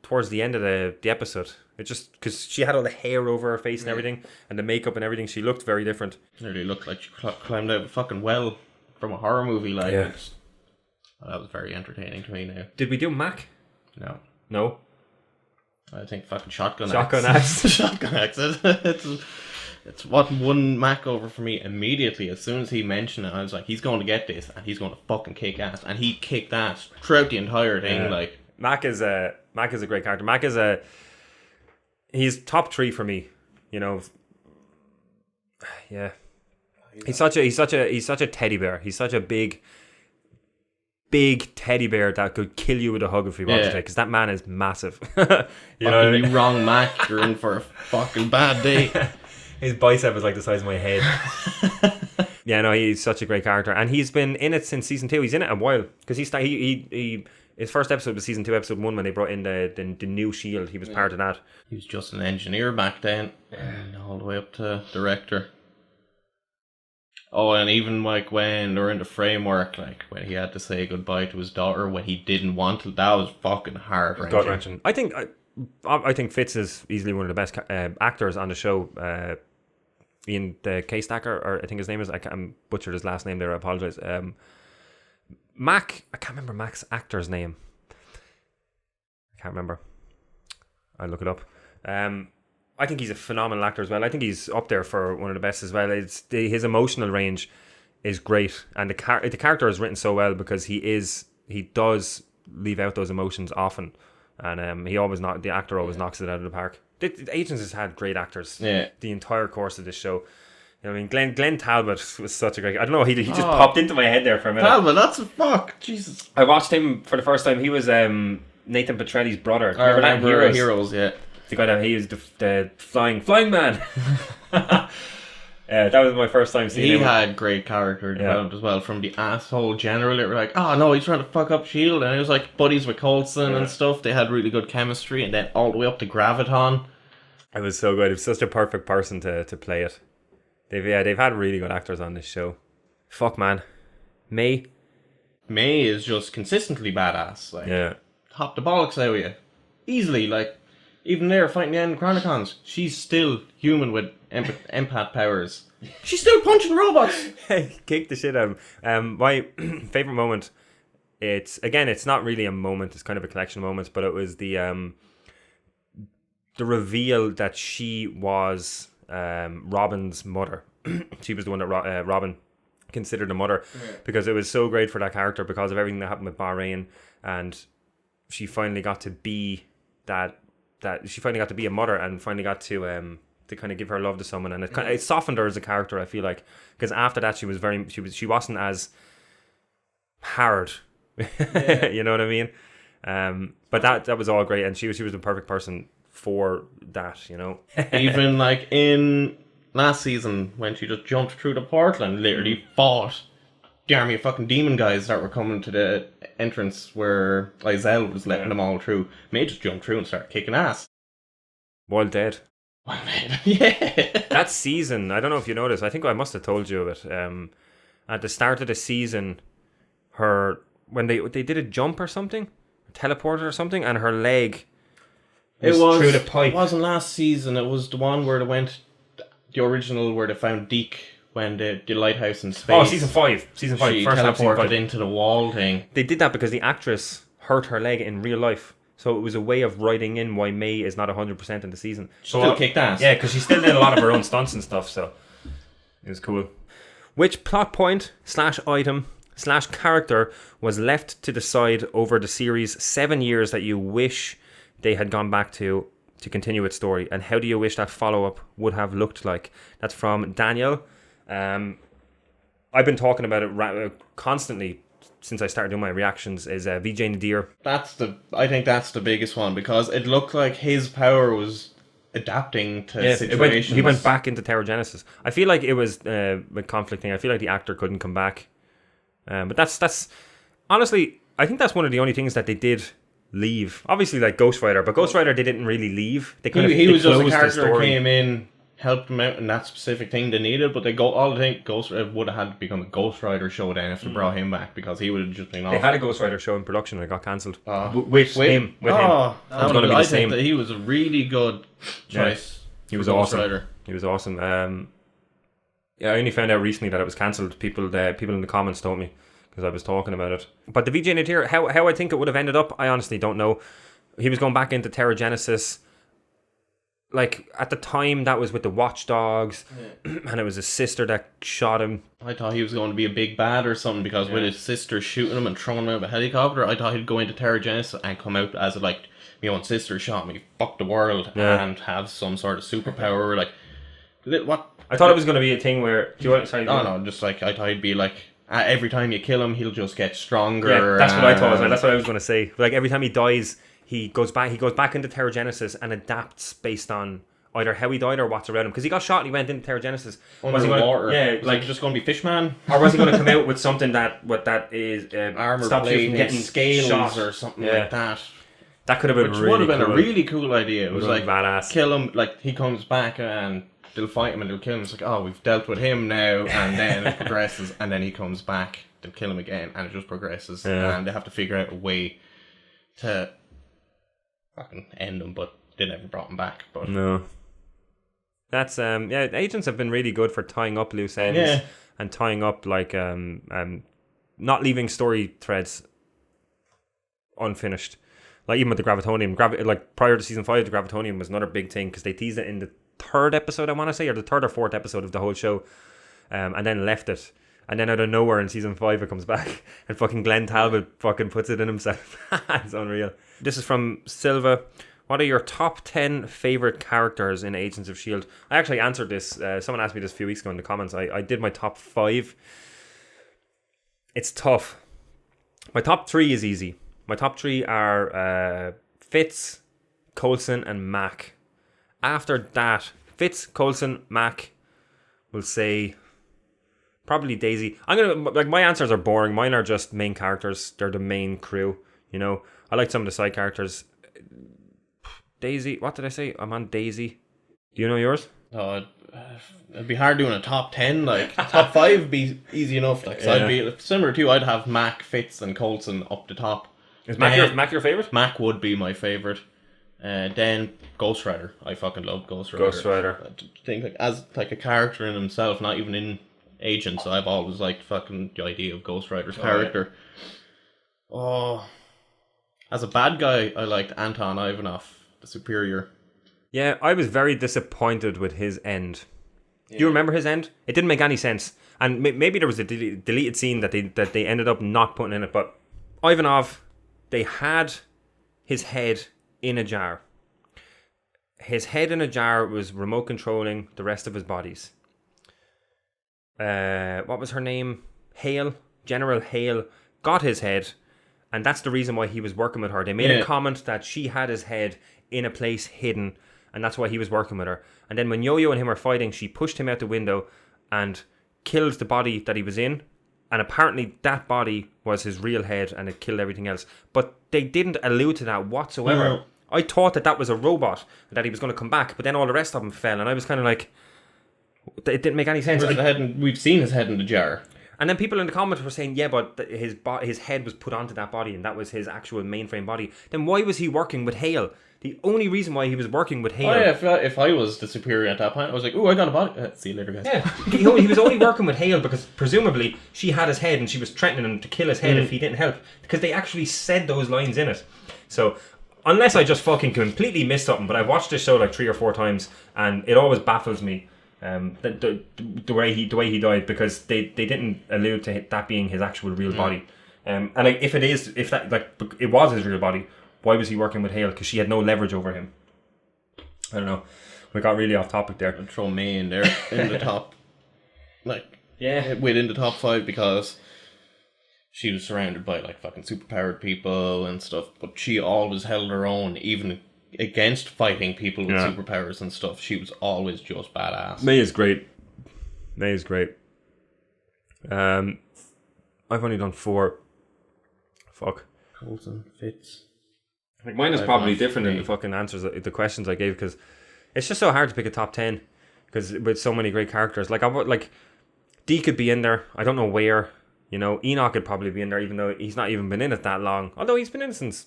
towards the end of the episode. It just, because she had all the hair over her face and everything, and the makeup and everything, she looked very different. Nearly looked like she climbed out of a fucking well from a horror movie. Like, that was very entertaining to me. Now, did we do Mac? No. I think fucking Shotgun Axe. Shotgun Axe. It's what won Mac over for me immediately. As soon as he mentioned it, I was like, he's going to get this, and he's going to fucking kick ass. And he kicked ass throughout the entire thing. Yeah. Like, Mac is a great character. He's top 3 for me. You know, yeah. He's such a teddy bear. He's such a big big teddy bear that could kill you with a hug if he wanted to, because that man is massive. You know, you wrong Mac, you're in for a fucking bad day. His bicep is like the size of my head. Yeah, no, he's such a great character, and he's been in it since season 2. He's in it a while because he his first episode was season 2, episode 1, when they brought in the new Shield. He was part of that. He was just an engineer back then, and all the way up to director. Oh, and even like when they're in the framework, like when he had to say goodbye to his daughter when he didn't want to, that was fucking heart-wrenching. I think Fitz is easily one of the best actors on the show. Ian the K-Stacker, or I think his name is, I'm butchered his last name there, I apologise. Mac, I can't remember Mac's actor's name. I can't remember. I'll look it up. I think he's a phenomenal actor as well. I think he's up there for one of the best as well. His emotional range is great, and the character is written so well because he does leave out those emotions often, and the actor always knocks it out of the park. The Agents has had great actors the entire course of this show. You know what I mean, Glenn Talbot was such a great. I don't know. He just popped into my head there for a minute. Talbot, that's a fuck. Jesus. I watched him for the first time. He was Nathan Petrelli's brother. I remember Heroes. Yeah. The guy that he was the flying man. That was my first time seeing him. He had great character development as well, from the asshole general that were like, oh no, he's trying to fuck up S.H.I.E.L.D. and he was like buddies with Coulson and stuff. They had really good chemistry, and then all the way up to Graviton. It was so good. It was such a perfect person to play it. They've had really good actors on this show. Fuck man. May is just consistently badass. Like, hop the bollocks out of you. Easily, like, even there fighting the end Chronicons, she's still human with empath powers. She's still punching robots. Kick the shit out of him. My favourite moment, it's not really a moment, it's kind of a collection of moments, but it was the reveal that she was Robin's mother. She was the one that Robin considered a mother, because it was so great for that character because of everything that happened with Bahrain, and she finally got to be that she finally got to be a mother, and finally got to kind of give her love to someone, and it softened her as a character, I feel like, because after that she wasn't as hard. You know what I mean? But that was all great, and she was the perfect person for that, you know. Even like in last season when she just jumped through the portal and literally fought the army of fucking demon guys that were coming to the entrance where Lizelle was letting them all through. May just jump through and start kicking ass. Wild Dead. Yeah. That season, I don't know if you noticed, I think I must have told you of it. At the start of the season, when they did a jump or something, teleported or something, and her leg was through the pipe. It wasn't last season, it was the one where they went, the original where they found Deke when the lighthouse in space. Oh, season 5. She first teleported into the wall thing. They did that because the actress hurt her leg in real life. So it was a way of writing in why May is not 100% in the season. Still kicked ass. Yeah, because she still did a lot of her own stunts and stuff, so it was cool. Which plot point /item /character was left to decide over the series 7 years that you wish they had gone back to continue its story, and how do you wish that follow-up would have looked like? That's from Daniel. I've been talking about it constantly since I started doing my reactions, is VJ Nadir. I think that's the biggest one, because it looked like his power was adapting to situations. He went back into Terrigenesis. I feel like it was with conflicting. I feel like the actor couldn't come back. But that's honestly, I think that's one of the only things that they did leave. Obviously, like Ghost Rider, but Ghost Rider they didn't really leave. They he was just a character that came in, helped them out in that specific thing they needed, but I think Ghost Rider would have had to become a Ghost Rider show then if they brought him back, because he would have just been off. They had a Ghost Rider show in production and it got cancelled. With him. That was going to be the same. That he was a really good choice. Yeah. He was awesome. He was awesome. I only found out recently that it was cancelled. People in the comments told me, because I was talking about it. But the VJ Nadir, how I think it would have ended up, I honestly don't know. He was going back into Terrigenesis. Like, at the time, that was with the Watchdogs, and it was his sister that shot him. I thought he was going to be a big bad or something, because with his sister shooting him and throwing him out of a helicopter, I thought he'd go into Terrigenesis and come out as my own sister shot me, fuck the world, and have some sort of superpower. Like, what? I thought it was going to be a thing where... I thought he'd be like every time you kill him, he'll just get stronger. Yeah, that's what I thought as well. That's what I was going to say. Like every time he dies, he goes back into Terrigenesis and adapts based on either how he died or what's around him. Because he got shot and he went into Terrigenesis. Was he water? Yeah, like just going to be Fishman, or was he going to come out with something that is armor stops you from getting scales shot or something like that? That could have been would have been a really cool idea. It was like badass. Kill him, like he comes back and they'll fight him and they'll kill him. It's like, oh, we've dealt with him now, and then it progresses, and then he comes back, they'll kill him again, and it just progresses, and they have to figure out a way to fucking end him, but they never brought him back. But no, that's agents have been really good for tying up loose ends and tying up like not leaving story threads unfinished. Like even with the Gravitonium, like prior to season 5, the Gravitonium was another big thing because they teased it in the 3rd episode, I want to say, or the 3rd or 4th episode of the whole show, and then left it. And then out of nowhere in season 5 it comes back and fucking Glenn Talbot fucking puts it in himself. It's unreal. This is from Silva. What are your top 10 favourite characters in Agents of S.H.I.E.L.D.? I actually answered this. Someone asked me this a few weeks ago in the comments. I did my top 5. It's tough. My top 3 is easy. My top 3 are Fitz, Coulson, and Mac. After that, Fitz, Coulson, Mac, we'll say probably Daisy. My answers are boring. Mine are just main characters. They're the main crew. You know, I like some of the side characters. Daisy, what did I say? I'm on Daisy. Do you know yours? Oh, it'd be hard doing a top 10. Like top 5 would be easy enough. Like, so I'd be similar to you. I'd have Mac, Fitz, and Coulson up the top. Is Mac your favourite? Mac would be my favourite. Then Ghost Rider. I fucking love Ghost Rider. Ghost Rider. I think as a character in himself, not even in Agents. I've always liked fucking the idea of Ghost Rider's character. As a bad guy, I liked Anton Ivanov, the Superior. Yeah, I was very disappointed with his end. Do you remember his end? It didn't make any sense, and maybe there was a deleted scene that they ended up not putting in it. But Ivanov, they had his head in a jar. His head in a jar was remote controlling the rest of his bodies. What was her name? Hale, General Hale, got his head, and that's the reason why he was working with her. They made a comment that she had his head in a place hidden, and that's why he was working with her. And then when Yo-Yo and him were fighting, she pushed him out the window and killed the body that he was in, and apparently that body was his real head, and it killed everything else. But they didn't allude to that whatsoever. No. I thought that was a robot, that he was going to come back, but then all the rest of them fell, and I was kind of like, it didn't make any sense. We've seen his head in the jar. And then people in the comments were saying, yeah, but his head was put onto that body, and that was his actual mainframe body. Then why was he working with Hale? The only reason why he was working with Hale... Oh yeah, if I was the Superior at that point, I was like, oh, I got a body. See you later, guys. Yeah, he was only working with Hale because presumably she had his head and she was threatening him to kill his head if he didn't help. Because they actually said those lines in it. So... unless I just fucking completely missed something, but I've watched this show like 3 or 4 times, and it always baffles me the way he died, because they didn't allude to that being his actual real body. And like, if that it was his real body, why was he working with Hale? Because she had no leverage over him. I don't know. We got really off topic there. And throw May in there in the top, within the top 5, because she was surrounded by like fucking superpowered people and stuff, but she always held her own, even against fighting people with superpowers and stuff. She was always just badass. May is great. I've only done 4. Fuck. Coulson, Fitz. Like mine is probably different than the fucking answers, the questions I gave, because it's just so hard to pick a top 10, because with so many great characters. Like Deke could be in there. I don't know where. You know, Enoch could probably be in there, even though he's not even been in it that long. Although he's been in since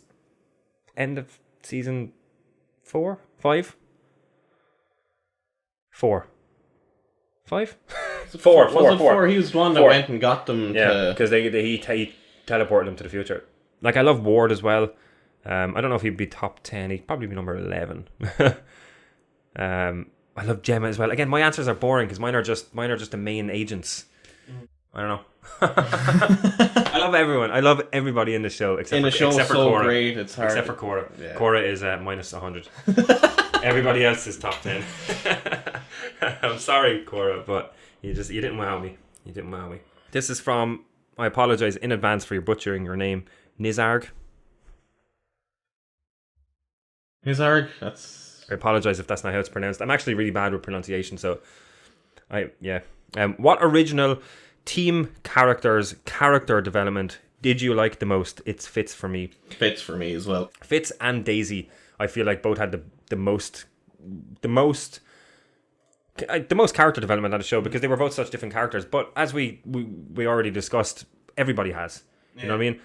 end of season 4, 5? 4. 5? 4. He was the one that went and got them. Yeah, because he teleported them to the future. Like, I love Ward as well. I don't know if he'd be top 10. He'd probably be number 11. I love Gemma as well. Again, my answers are boring because mine are just the main agents. I don't know. I love everyone. I love everybody in the show except for Cora. Great, it's hard. Except for Cora. Yeah. Cora is minus 100. Everybody else is top 10. I'm sorry, Cora, but you didn't wow me. This is from I apologize in advance for butchering your name. Nizarg. Nizarg. That's. I apologize if that's not how it's pronounced. I'm actually really bad with pronunciation, so what original team characters character development did you like the most? It's Fitz for me. Fitz for me as well. Fitz and Daisy, I feel like both had the most character development on the show because they were both such different characters. But as we already discussed, everybody has. You know what I mean?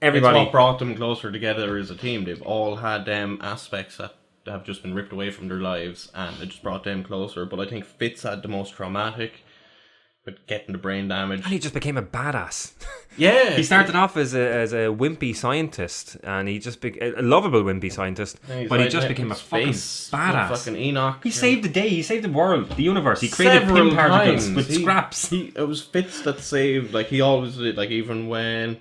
Everybody. It's what brought them closer together as a team. They've all had aspects that have just been ripped away from their lives, and it just brought them closer. But I think Fitz had the most traumatic, with getting the brain damage. And he just became a badass. Yeah. He started off as a wimpy scientist, and he just became a lovable wimpy scientist, but he just became a fucking badass. Fucking Enoch. He saved the day. He saved the world, the universe. He created pin particles with scraps. It was Fitz that saved. Like he always did. Like even when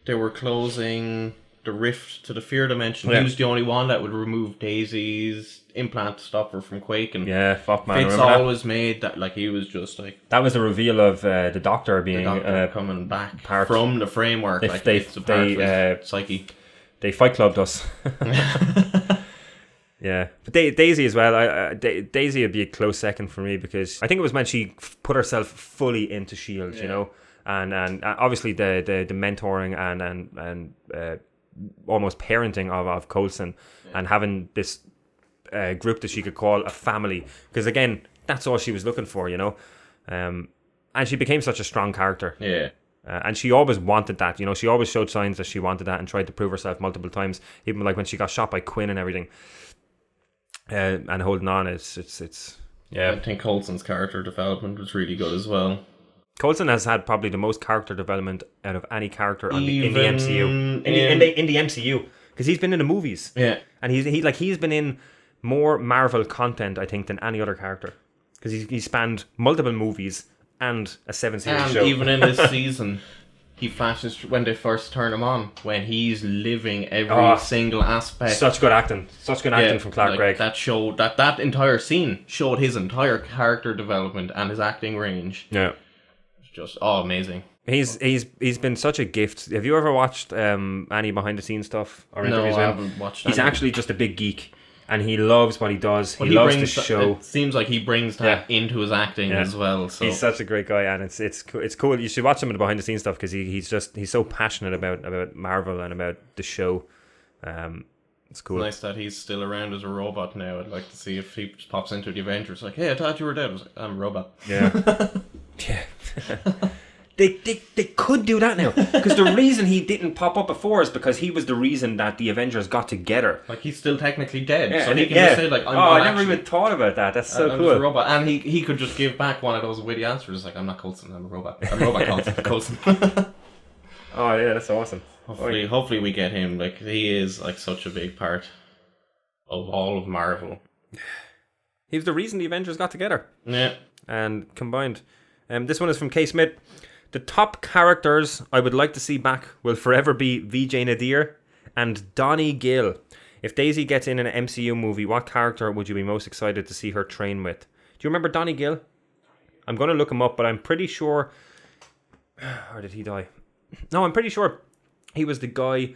they were closing the rift to the fear dimension, he was the only one that would remove Daisy's implant to stop her from quaking. Yeah, fuck man. Fitz always made that. Like he was just like that was the reveal of the Doctor being coming back from the framework. Like it's a part of his psyche. They Fight Clubbed us. Yeah, but Daisy as well. Daisy would be a close second for me because I think it was when she put herself fully into S.H.I.E.L.D., you know, and obviously the mentoring and almost parenting of Coulson and having this group that she could call a family, because again, that's all she was looking for, you know, and she became such a strong character. And she always wanted that, you know. She always showed signs that she wanted that and tried to prove herself multiple times, even like when she got shot by Quinn and everything. And holding on, it's I think Coulson's character development was really good as well. Coulson has had probably the most character development out of any character in the MCU. In the MCU, because he's been in the movies. Yeah, and he's been in more Marvel content, I think, than any other character, because he spanned multiple movies and a 7-series show. And even in this season, he flashes when they first turn him on, when he's living every single aspect. Such good acting from Clark Gregg. That showed that entire scene showed his entire character development and his acting range. Yeah. Just amazing. He's been such a gift. Have you ever watched any behind the scenes stuff or interviews? No, I haven't watched. He's actually just a big geek, and he loves what he does. He loves the show. It seems like he brings that into his acting as well. So he's such a great guy, and it's cool. You should watch some of the behind the scenes stuff because he's so passionate about Marvel and about the show. It's cool. It's nice that he's still around as a robot now. I'd like to see if he just pops into the Avengers like, hey, I thought you were dead. I was like, I'm a robot. Yeah. Yeah. They could do that now, because the reason he didn't pop up before is because he was the reason that the Avengers got together. Like he's still technically dead, yeah, so he can just say like, I never even thought about that. That's so cool. I'm a robot, and he could just give back one of those witty answers like, I'm not Coulson, I'm a robot. I'm a robot Coulson. Oh yeah, that's awesome. Hopefully we get him. Like he is like such a big part of all of Marvel. He's the reason the Avengers got together. Yeah, and combined. This one is from K. Smith. The top characters I would like to see back will forever be Vijay Nadir and Donnie Gill. If Daisy gets in an MCU movie, what character would you be most excited to see her train with? Do you remember Donnie Gill? I'm going to look him up, but I'm pretty sure... Or did he die? No, I'm pretty sure he was the guy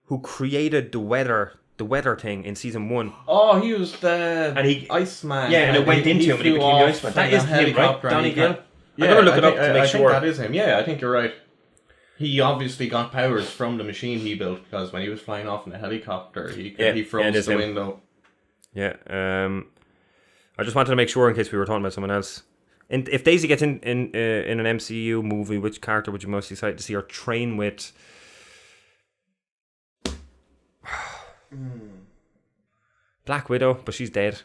who created the weather thing in season 1. Oh, he was the Iceman. Yeah, and it went into him and he became the Iceman. That is him, right? Donnie Gill? Yeah, I'm going to look it up to make sure. I think that is him. Yeah, I think you're right. He obviously got powers from the machine he built, because when he was flying off in a helicopter, he froze the window. Yeah, I just wanted to make sure in case we were talking about someone else. And if Daisy gets in an MCU movie, which character would you most excited to see her train with? Black Widow, but she's dead.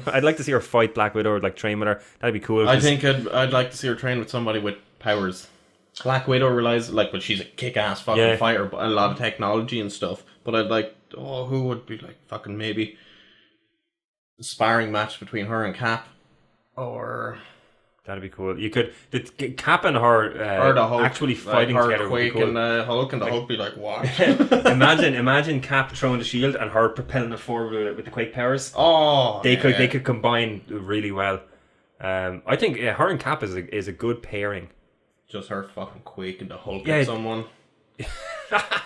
I'd like to see her fight Black Widow or like train with her. That'd be cool. I think I'd like to see her train with somebody with powers. Black Widow relies but she's a kick-ass fucking fighter, but a lot of technology and stuff. But I'd like, who would be like fucking maybe a sparring match between her and Cap, or that'd be cool. You could Cap and her or the Hulk, actually fighting like her together. Quake would be cool. and Hulk, and the Hulk be like, what? imagine Cap throwing the shield and her propelling it forward with the Quake powers. They could combine really well. I think her and Cap is a good pairing. Just her fucking quaking the Hulk Yeah. at someone.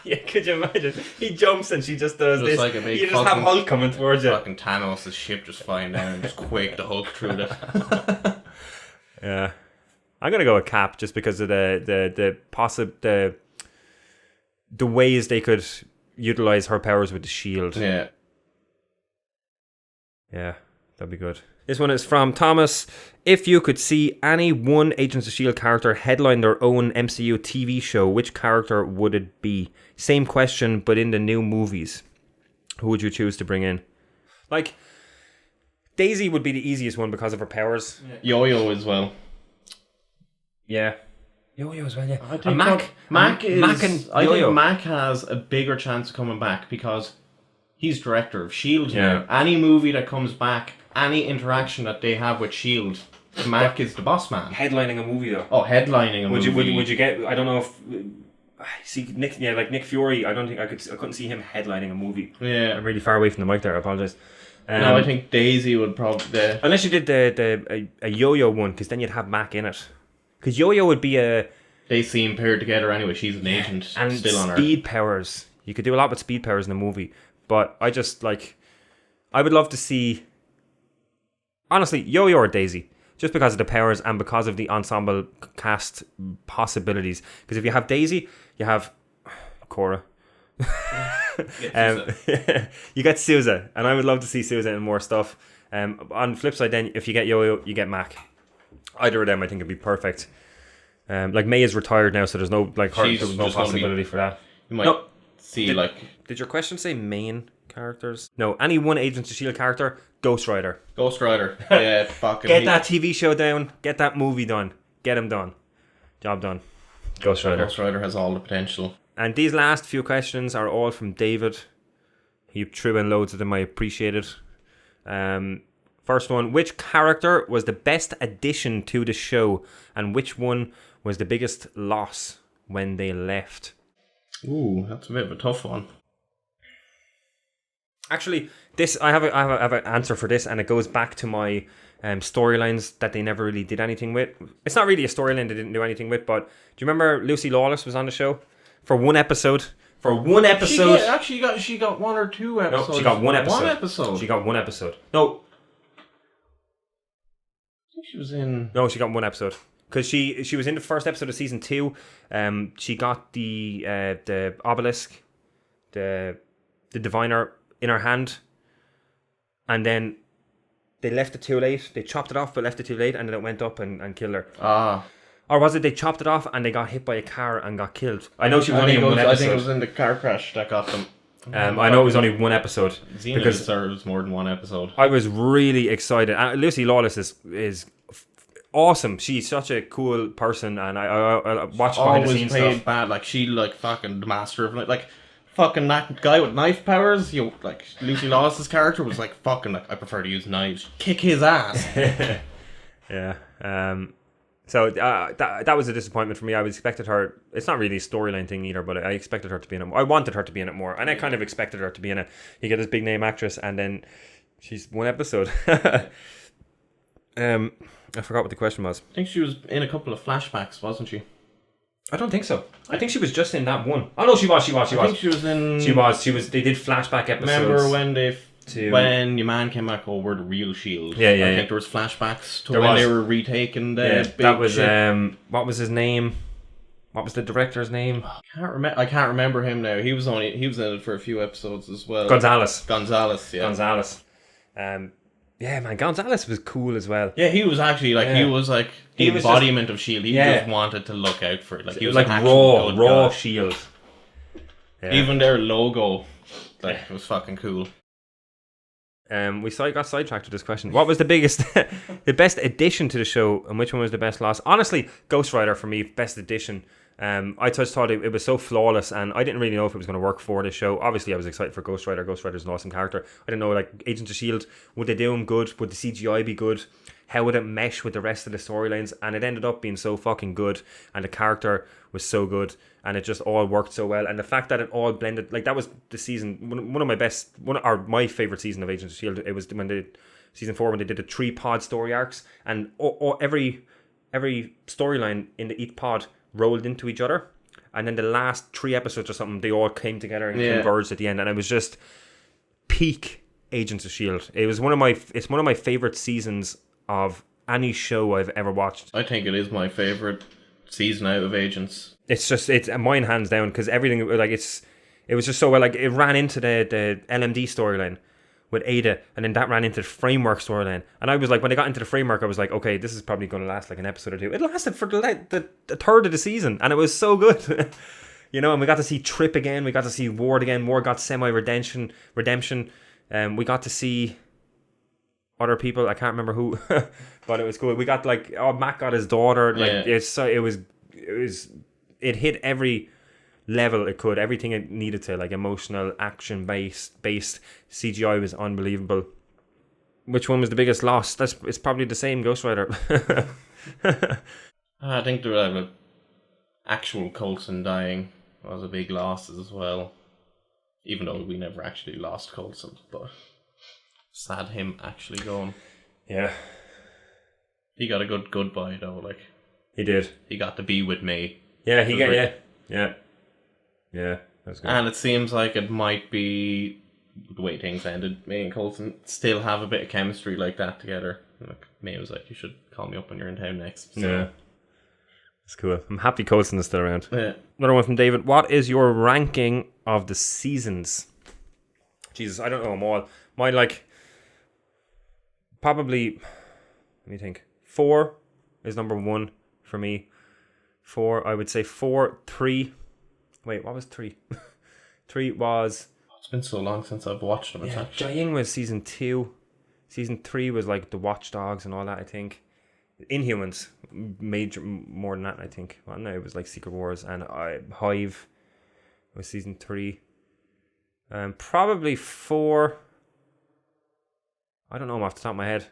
Yeah, could you imagine? He jumps and she just does Just this. like a big You just have Hulk coming towards you. Fucking Thanos' ship just flying down and just quake the Hulk through it. Yeah. I'm gonna go with Cap just because of the ways they could utilize her powers with the shield. Yeah. Yeah, that'd be good. This one is from Thomas. If you could see any one Agents of S.H.I.E.L.D. character headline their own MCU TV show, which character would it be? Same question, but in the new movies. Who would you choose to bring in? Like, Daisy would be the easiest one because of her powers. Yo-Yo as well. Yeah. Yo-Yo as well, yeah. I think Mac think Mac has a bigger chance of coming back because he's director of S.H.I.E.L.D. now. Any movie that comes back, any interaction that they have with S.H.I.E.L.D., Mac is the boss man. Headlining a movie though. Oh, headlining a movie. Would you get? I don't know if. See Nick, like Nick Fury. I don't think I couldn't see him headlining a movie. Yeah, I'm really far away from the mic there. I apologize. No, I think Daisy would probably. Unless you did a Yo-Yo one, because then you'd have Mac in it. Because Yo-Yo would be a. They seem paired together anyway. She's an agent and still on her. Speed powers. You could do a lot with speed powers in the movie, but I just like. I would love to see. Honestly, Yo-Yo or Daisy. Just because of the powers and because of the ensemble cast possibilities. Because if you have Daisy, you have Cora. You get Sousa, and I would love to see Sousa in more stuff. On the flip side, then if you get Yo-Yo, you get Mac. Either of them, I think, would be perfect. Like May is retired now, so there's no like there's no possibility for that. You might see Did your question say main characters? No, any one Agents of S.H.I.E.L.D. character. Ghost Rider. Ghost Rider. Yeah, fucking. Get that TV show down. Get that movie done. Get him done. Job done. Ghost Rider. Ghost Rider has all the potential. And these last few questions are all from David. He threw in loads of them. I appreciate it. First one. Which character was the best addition to the show? And which one was the biggest loss when they left? Ooh, that's a bit of a tough one. Actually, this I have an answer for this, and it goes back to my storylines that they never really did anything with. It's not really a storyline they didn't do anything with, but do you remember Lucy Lawless was on the show for one episode? For one episode, she got one or two episodes. No, she got one episode. One episode. She got one episode. No, I think she was in. No, she got one episode because she was in the first episode of season 2. She got the obelisk, the diviner in her hand, and then they left it too late. They chopped it off but left it too late, and then it went up and killed her. Or was it they chopped it off and they got hit by a car and got killed? I know she was only in one episode. I think it was in the car crash that got them. I know it was only one episode. Xena deserves more than one episode. I was really excited. Lucy Lawless is awesome. She's such a cool person, and I watched behind the scenes stuff. Always played bad. Like she fucking the master of like fucking that guy with knife powers. Lucy Lawless's character was fucking I prefer to use knives. Kick his ass. Yeah. So that was a disappointment for me. I expected her. It's not really a storyline thing either, but I expected her to be in it. I wanted her to be in it more, and I kind of expected her to be in it. You get this big name actress, and then she's one episode. I forgot what the question was. I think she was in a couple of flashbacks, wasn't she? I don't think so. I think she was just in that one. Oh no, she was. I think she was in. She was. They did flashback episodes. Remember when your man came back over the real Shield? Yeah. I think there was flashbacks to when they were retaking the. Big that was ship. What was his name? What was the director's name? I can't remember him now. He was in it for a few episodes as well. Gonzalez. Yeah. Gonzalez. Yeah, man, Gonzalez was cool as well. Yeah, he was actually he was the embodiment of S.H.I.E.L.D. He just wanted to look out for it. He was like raw S.H.I.E.L.D. Yeah. Even their logo, it was fucking cool. We got sidetracked with this question. What was the best addition to the show, and which one was the best loss? Honestly, Ghost Rider for me, best addition. I just thought it was so flawless, and I didn't really know if it was going to work for the show. Obviously, I was excited for Ghost Rider. Ghost Rider's an awesome character. I didn't know, Agents of S.H.I.E.L.D., would they do him good? Would the CGI be good? How would it mesh with the rest of the storylines? And it ended up being so fucking good, and the character was so good, and it just all worked so well. And the fact that it all blended, that was the season, one of my favourite season of Agents of S.H.I.E.L.D. It was when season 4 when they did the 3 pod story arcs, and every storyline in each pod rolled into each other, and then the last 3 episodes or something, they all came together and converged at the end, and it was just peak Agents of S.H.I.E.L.D. It's one of my favorite seasons of any show I've ever watched. I think it is my favorite season out of Agents. It's mine hands down, because everything, like, it was just so well, like, it ran into the LMD storyline with Ada, and then that ran into the framework storyline, and I was like, when they got into the framework, I was like, okay, this is probably going to last like an episode or two. It lasted for the third of the season, and it was so good. You know, and we got to see Trip again, we got to see Ward again. Ward got semi-redemption. We got to see other people, I can't remember who, but it was cool. We got, like, Matt got his daughter, like, it hit every level it could, everything it needed to, like, emotional, action based. CGI was unbelievable. Which one was the biggest loss? It's probably the same, Ghost Rider. I think the actual Coulson dying was a big loss as well, even though we never actually lost Coulson, but sad him actually going. Yeah, he got a good goodbye though. Like, he did. He got to be with me. Yeah, yeah. That's good. And it seems like it might be the way things ended. May and Coulson still have a bit of chemistry like that together. Like, May was like, "You should call me up when you're in town next." So. Yeah, that's cool. I'm happy Coulson is still around. Yeah. Another one from David. What is your ranking of the seasons? Jesus, I don't know them all. Mine, like, probably, let me think. 4 is number 1 for me. 4, I would say 4, 3. Wait, what was 3? 3 was... It's been so long since I've watched them. Yeah, Jia-Ying was season 2. Season 3 was like the Watchdogs and all that, I think. Inhumans, major more than that, I think. Well, no, it was like Secret Wars, and Hive was season 3. Probably 4. I don't know off the top of my head.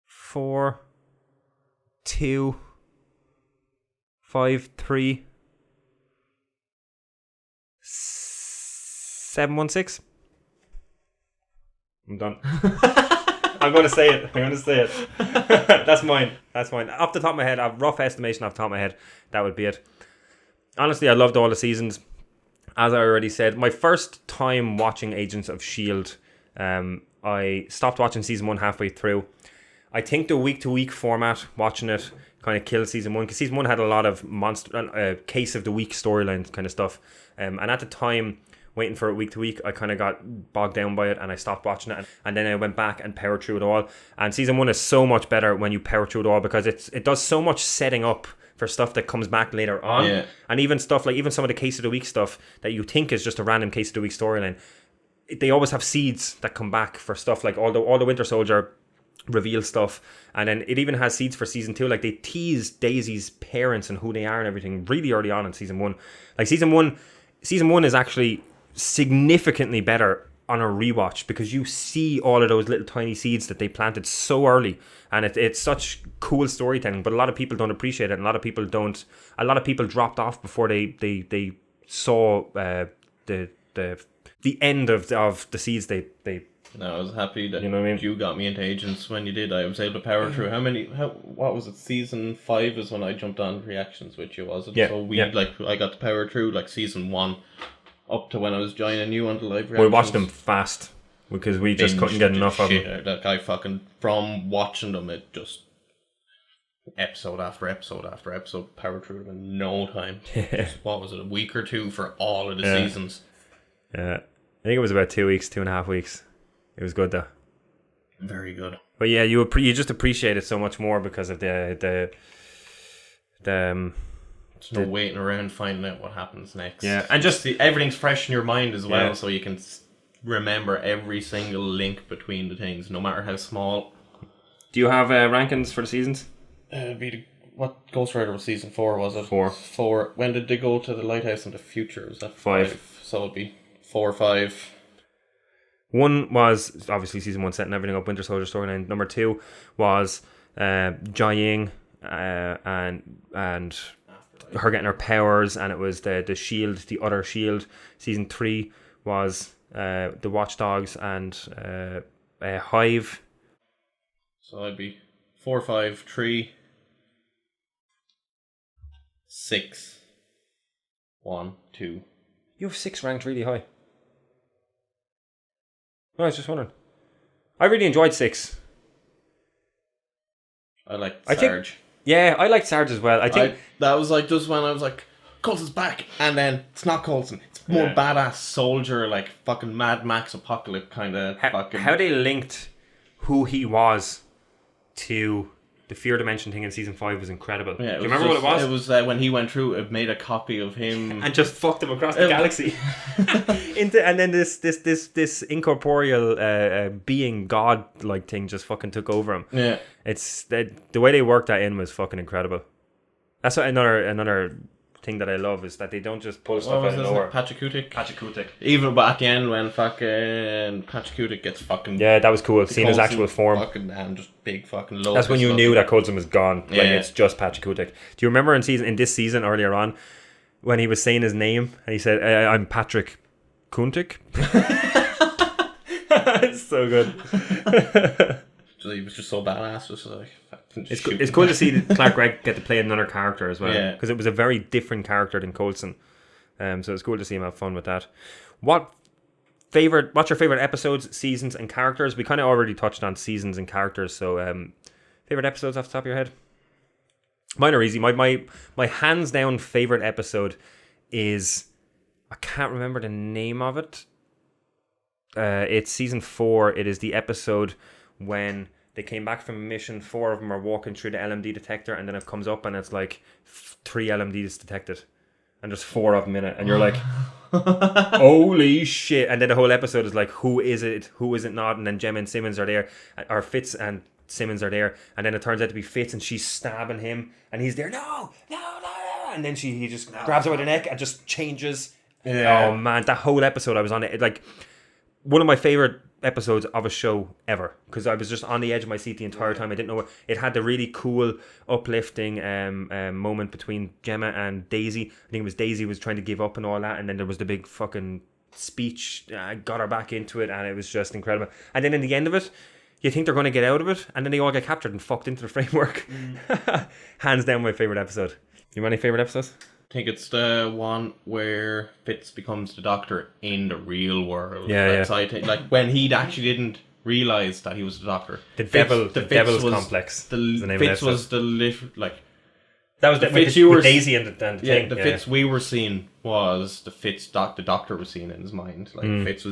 4, 2, 5, 3, 7, 1, 6. I'm done. I'm going to say it. That's mine. Off the top of my head, a rough estimation off the top of my head, that would be it. Honestly, I loved all the seasons. As I already said, my first time watching Agents of S.H.I.E.L.D., I stopped watching season 1 halfway through. I think the week-to-week format, watching it, kind of killed season 1, because season 1 had a lot of case of the week storylines kind of stuff. And at the time, waiting for it week to week, I kind of got bogged down by it, and I stopped watching it. And then I went back and powered through it all. And season 1 is so much better when you power through it all, because it does so much setting up for stuff that comes back later on. Yeah. And even stuff like, even some of the case of the week stuff that you think is just a random case of the week storyline, they always have seeds that come back for stuff like all the Winter Soldier reveal stuff, and then it even has seeds for season 2. Like, they tease Daisy's parents and who they are and everything really early on in season 1. Like, season one is actually significantly better on a rewatch, because you see all of those little tiny seeds that they planted so early, and it's such cool storytelling. But a lot of people don't appreciate it, and a lot of people dropped off before they saw the end of the seeds they. No, I was happy that, you know what I mean? You got me into Agents when you did. I was able to power through. What was it? Season 5 is when I jumped on reactions with you, was it? Yeah. So I got to power through like season 1 up to when I was joining you on the live reactions. We watched them fast because we just couldn't get enough of them. That guy fucking, from watching them, it just episode after episode after episode, powered through them in no time. Just, what was it, a week or 2 for all of the seasons? Yeah, I think it was about 2.5 weeks. It was good though. Very good. But yeah, you just appreciate it so much more because of the There's no waiting around finding out what happens next. Yeah, and just everything's fresh in your mind as well, so you can remember every single link between the things, no matter how small. Do you have rankings for the seasons? What Ghost Rider was season 4, was it? 4. When did they go to the lighthouse in the future? Was that 5? So it'd be 4 or 5. 1 was obviously season 1, setting everything up, Winter Soldier storyline. Number 2 was Jia-Ying and her getting her powers, and it was the shield, the other shield. Season 3 was the Watchdogs and Hive. So I'd be 4, 5, 3. 6. 1, 2. You have 6 ranked really high. I was just wondering. I really enjoyed 6. I like I Sarge. liked Sarge as well. I think that was like just when I was like, Coulson's back, and then it's not Coulson. It's more badass soldier, like fucking Mad Max Apocalypse kind of fucking. How they linked who he was to the Fear Dimension thing in season 5 was incredible. Yeah, do you remember what it was? It was when he went through, it made a copy of him and just fucked him across the galaxy. And then this incorporeal being god like thing just fucking took over him. Yeah, it's the way they worked that in was fucking incredible. That's what another thing that I love is that they don't just pull stuff out of nowhere. Pachacootic. Even but at the end when fucking Pachacootic gets fucking that was cool. Seeing his actual form, fucking and just big fucking locust. That's when you knew that Coulson was gone. Like it's just Pachacootic. Do you remember in this season earlier on when he was saying his name and he said, "I'm Patrick Kuntik." It's so good. He was just so badass. Just like it's cool to see Clark Gregg get to play another character as well, because it was a very different character than Coulson. So it's cool to see him have fun with that. What's your favorite episodes, seasons, and characters? We kind of already touched on seasons and characters. So favorite episodes off the top of your head? Mine are easy. My hands down favorite episode is, I can't remember the name of it. It's season 4. It is the episode when they came back from a mission. 4 of them are walking through the LMD detector, and then it comes up and it's like 3 LMDs detected, and there's 4 of them in it, and you're like, holy shit. And then the whole episode is like, who is it not? And then Gemma and Simmons are there, or Fitz and Simmons are there, and then it turns out to be Fitz, and she's stabbing him, and he's there, no, and then he just grabs her by the neck and just changes. Oh man, that whole episode I was on it, like one of my favorite episodes of a show ever, because I was just on the edge of my seat the entire time. I didn't know what it had. The really cool uplifting moment between Gemma and Daisy. I think it was Daisy was trying to give up and all that, and then there was the big fucking speech, got her back into it, and it was just incredible. And then in the end of it, you think they're going to get out of it, and then they all get captured and fucked into the framework. Hands down my favorite episode. You have any favorite episodes? I think it's the one where Fitz becomes the Doctor in the real world. So I think, like, when he actually didn't realise that he was the Doctor. The Devil's Complex. Fitz was like. That was the Fitz with Daisy and the thing. The Fitz we were seeing was the Fitz the Doctor was seeing in his mind. Like Fitz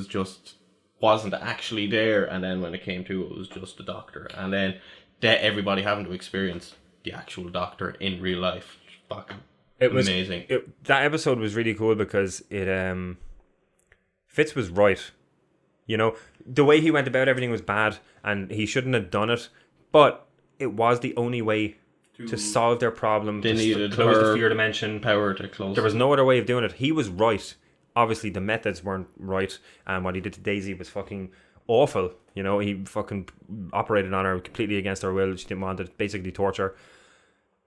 wasn't actually there, and then when it came to it was just the Doctor, and then everybody having to experience the actual Doctor in real life. Fucking. It was amazing. That episode was really cool because it Fitz was right. You know, the way he went about everything was bad, and he shouldn't have done it. But it was the only way to solve their problem. They needed close the fear dimension. Power to close. There was no other way of doing it. He was right. Obviously, the methods weren't right, and what he did to Daisy was fucking awful. You know, he fucking operated on her completely against her will. She didn't want it. Basically, torture.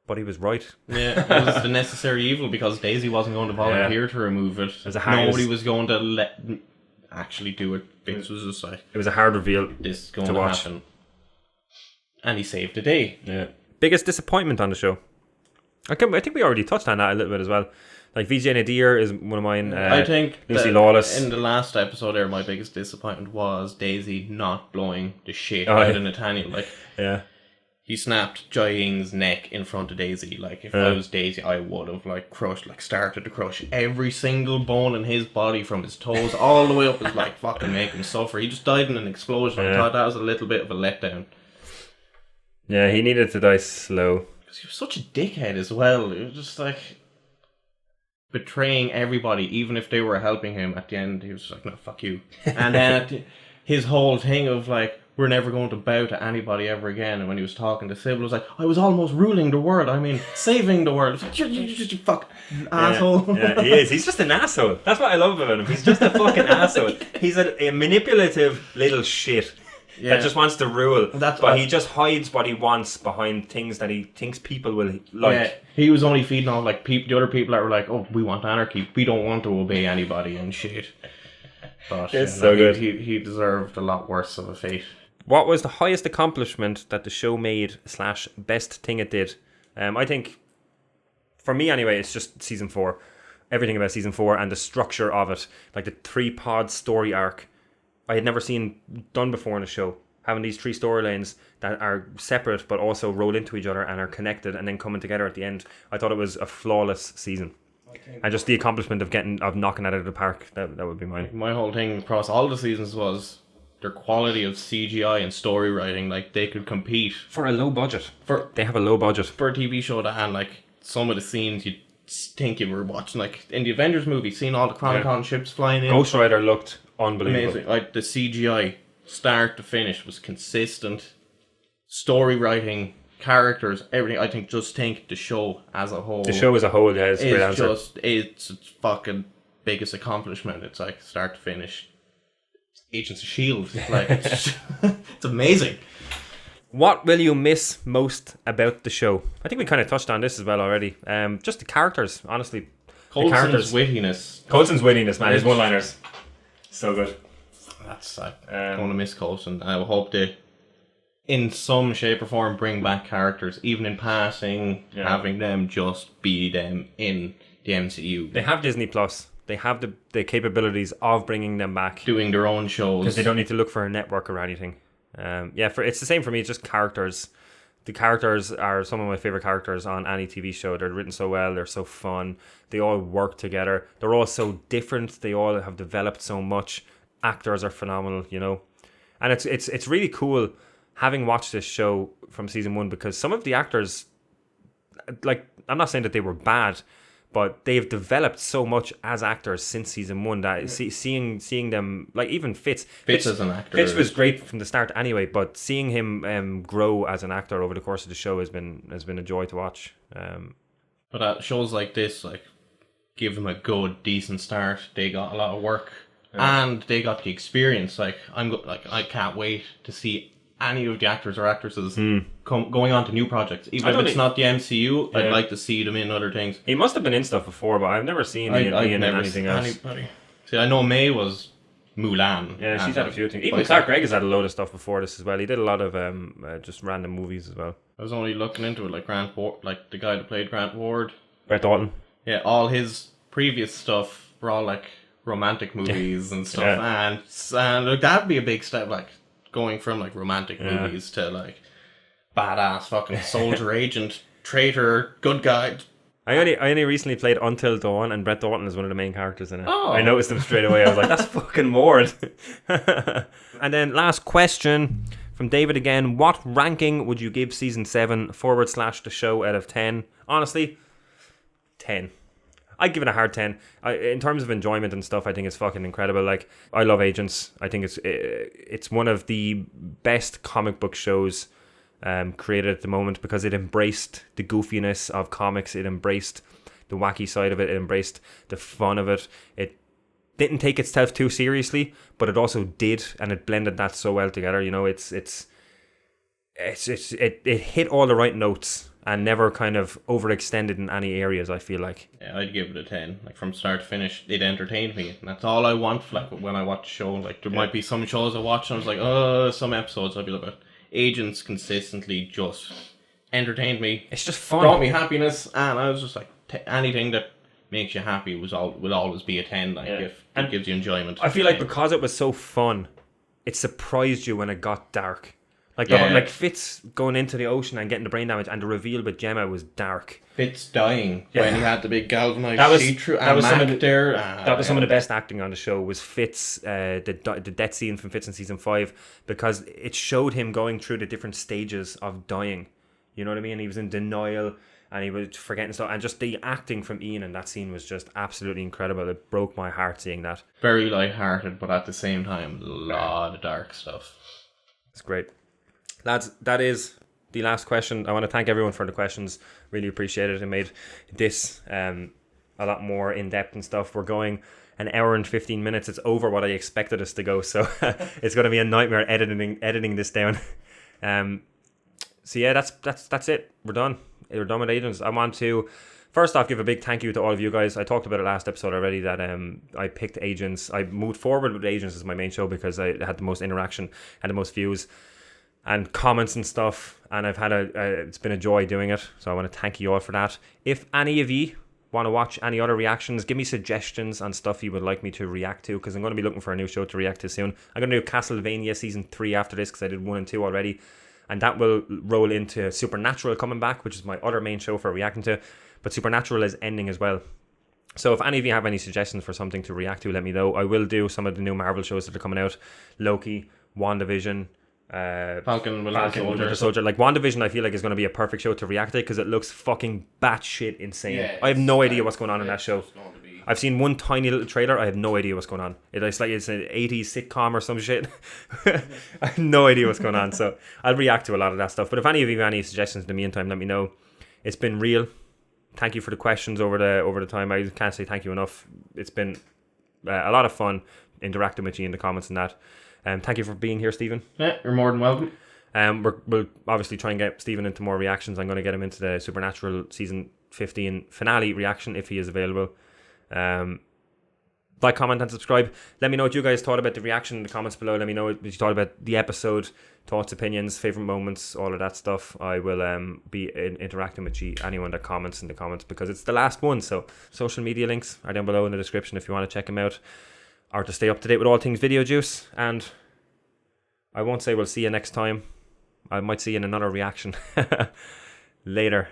But he was right. Yeah, it was the necessary evil because Daisy wasn't going to volunteer to remove it. Nobody was going to actually do it. Fitz was just like, it was a hard reveal. This is going to happen. And he saved the day. Yeah. Biggest disappointment on the show? I think we already touched on that a little bit as well. Like VJ Nadir is one of mine. I think Lucy Lawless. In the last episode there, my biggest disappointment was Daisy not blowing the shit out of Nathaniel. Like, he snapped Jai Ying's neck in front of Daisy. Like, if I was Daisy, I would have started to crush every single bone in his body from his toes all the way up, is like fucking make him suffer. He just died in an explosion. I thought that was a little bit of a letdown. Yeah, he needed to die slow. Because he was such a dickhead as well. It was just like betraying everybody, even if they were helping him. At the end, he was just like, no, fuck you. And then his whole thing of like, we're never going to bow to anybody ever again. And when he was talking to Sybil, it was like, I was almost ruling the world. I mean, saving the world. Like, you fuck asshole. Yeah, he is. He's just an asshole. That's what I love about him. He's just a fucking asshole. He's a manipulative little shit that just wants to rule. But he just hides what he wants behind things that he thinks people will like. Yeah, he was only feeding off like the other people that were like, oh, we want anarchy. We don't want to obey anybody and shit. But it's so good. He deserved a lot worse of a fate. What was the highest accomplishment that the show made / best thing it did? I think for me anyway, it's just season 4. Everything about season 4 and the structure of it, like the 3-pod story arc, I had never seen done before in a show. Having these 3 storylines that are separate but also roll into each other and are connected and then coming together at the end. I thought it was a flawless season. And just the accomplishment of knocking it out of the park, that would be mine. My whole thing across all the seasons was their quality of CGI and story writing. Like, they could compete for a low budget. They have a low budget for a TV show that had like some of the scenes you'd think you were watching, like in the Avengers movie, seeing all the Chronicon ships flying in. Ghost Rider looked unbelievable. Amazing. Like, the CGI start to finish was consistent. Story writing, characters, everything. I think the show as a whole. The show as a whole, yeah, is a great answer. It's fucking biggest accomplishment. It's like start to finish. Agents of S.H.I.E.L.D. Like, it's amazing. What will you miss most about the show? I think we kind of touched on this as well already. Just the characters, honestly. Coulson's wittiness. Coulson's wittiness, man. His one-liners. So good. That's going to miss Coulson. I hope they, in some shape or form, bring back characters, even in passing, having them just be them in the MCU. They have Disney Plus. They have the capabilities of bringing them back, doing their own shows, because they don't need to look for a network or anything. It's the same for me. It's just characters. The characters are some of my favorite characters on any TV show. They're written so well. They're so fun. They all work together. They're all so different. They all have developed so much. Actors are phenomenal, you know, and it's really cool having watched this show from season 1, because some of the actors, like, I'm not saying that they were bad, but they've developed so much as actors since season 1 that seeing them, like even Fitz as an actor, Fitz was great from the start anyway, but seeing him grow as an actor over the course of the show has been a joy to watch. But at shows like this, like, give them a good, decent start. They got a lot of work, and they got the experience. Like, I can't wait to see any of the actors or actresses going on to new projects. Even if it's not the MCU, I'd like to see them in other things. He must have been in stuff before, but I've never seen Ian in anything else. Anybody. See, I know May was Mulan. Yeah, she's had a few things. Even Clark Gregg has had a load of stuff before this as well. He did a lot of just random movies as well. I was only looking into it, like Grant Ward, like the guy that played Grant Ward. Brett Dalton. Yeah, all his previous stuff were all like romantic movies and stuff, and look, that'd be a big step, like going from like romantic movies to like badass fucking soldier agent, traitor, good guy. I only recently played Until Dawn, and Brett Dalton is one of the main characters in it. Oh. I noticed him straight away. I was like, that's fucking Mord. And then last question from David again. What ranking would you give season 7 / the show out of 10? Honestly, 10. I'd give it a hard 10. In terms of enjoyment and stuff, I think it's fucking incredible. Like, I love Agents. I think it's one of the best comic book shows created at the moment, because it embraced the goofiness of comics. It embraced the wacky side of it. It embraced the fun of it. It didn't take itself too seriously, but it also did, and it blended that so well together. You know, it hit all the right notes and never kind of overextended in any areas, I feel like. Yeah, I'd give it a 10. Like, from start to finish, it entertained me. And that's all I want, like, when I watch a show. Like, there might be some shows I watch and I was like, some episodes I'd be like, Agents consistently just entertained me. It's just fun. Brought me happiness, and I was just like, anything that makes you happy will always be a 10. Like, if it gives you enjoyment. I feel like because it was so fun, it surprised you when it got dark. Like, like Fitz going into the ocean and getting the brain damage, and the reveal with Gemma was dark. Fitz dying when he had the big galvanized see-through, and Mac there. That was some of the best acting on the show, was Fitz, the death scene from Fitz in season 5, because it showed him going through the different stages of dying. You know what I mean? He was in denial, and he was forgetting stuff, and just the acting from Ian in that scene was just absolutely incredible. It broke my heart seeing that. Very light-hearted, but at the same time, a lot of dark stuff. It's great. Lads, that is the last question. I want to thank everyone for the questions. Really appreciate it. It made this a lot more in-depth and stuff. We're going an hour and 15 minutes. It's over what I expected us to go, so it's going to be a nightmare editing this down. So yeah, that's it. We're done. We're done with Agents. I want to first off give a big thank you to all of you guys. I talked about it last episode already that I picked Agents. I moved forward with Agents as my main show because I had the most interaction and the most views. and comments and stuff, and I've had it's been a joy doing it, so I want to thank you all for that. If any of you want to watch any other reactions, give me suggestions on stuff you would like me to react to, because I'm going to be looking for a new show to react to soon. I'm going to do Castlevania season 3 after this, because I did 1 and 2 already, and that will roll into Supernatural coming back, which is my other main show for reacting to, but Supernatural is ending as well. So if any of you have any suggestions for something to react to, let me know. I will do some of the new Marvel shows that are coming out: Loki, WandaVision, Falcon Winter Soldier. Like WandaVision, I feel like is going to be a perfect show to react to, because it looks fucking batshit insane. Yeah, I have no idea what's going on in that show. I've seen one tiny little trailer. I have no idea what's going on. It's like it's an 80s sitcom or some shit. I have no idea what's going on. So I'll react to a lot of that stuff. But if any of you have any suggestions in the meantime, let me know. It's been real. Thank you for the questions over the time. I can't say thank you enough. It's been a lot of fun interacting with you in the comments and that. Thank you for being here, Stephen. Yeah, you're more than welcome. We'll obviously try and get Stephen into more reactions. I'm going to get him into the Supernatural season 15 finale reaction if he is available. Like, comment and subscribe. Let me know what you guys thought about the reaction in the comments below. Let me know what you thought about the episode, thoughts, opinions, favourite moments, all of that stuff. I will be interacting with you, anyone that comments in the comments, because it's the last one. So social media links are down below in the description if you want to check them out, or to stay up to date with all things Video Juice. And I won't say we'll see you next time. I might see you in another reaction. Later.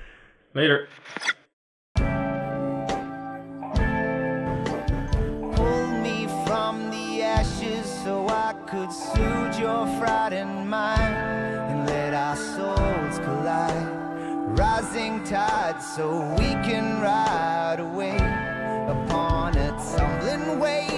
So I could soothe your frightened mind and let our souls collide. Rising tide, so we can ride away upon a tumbling wave.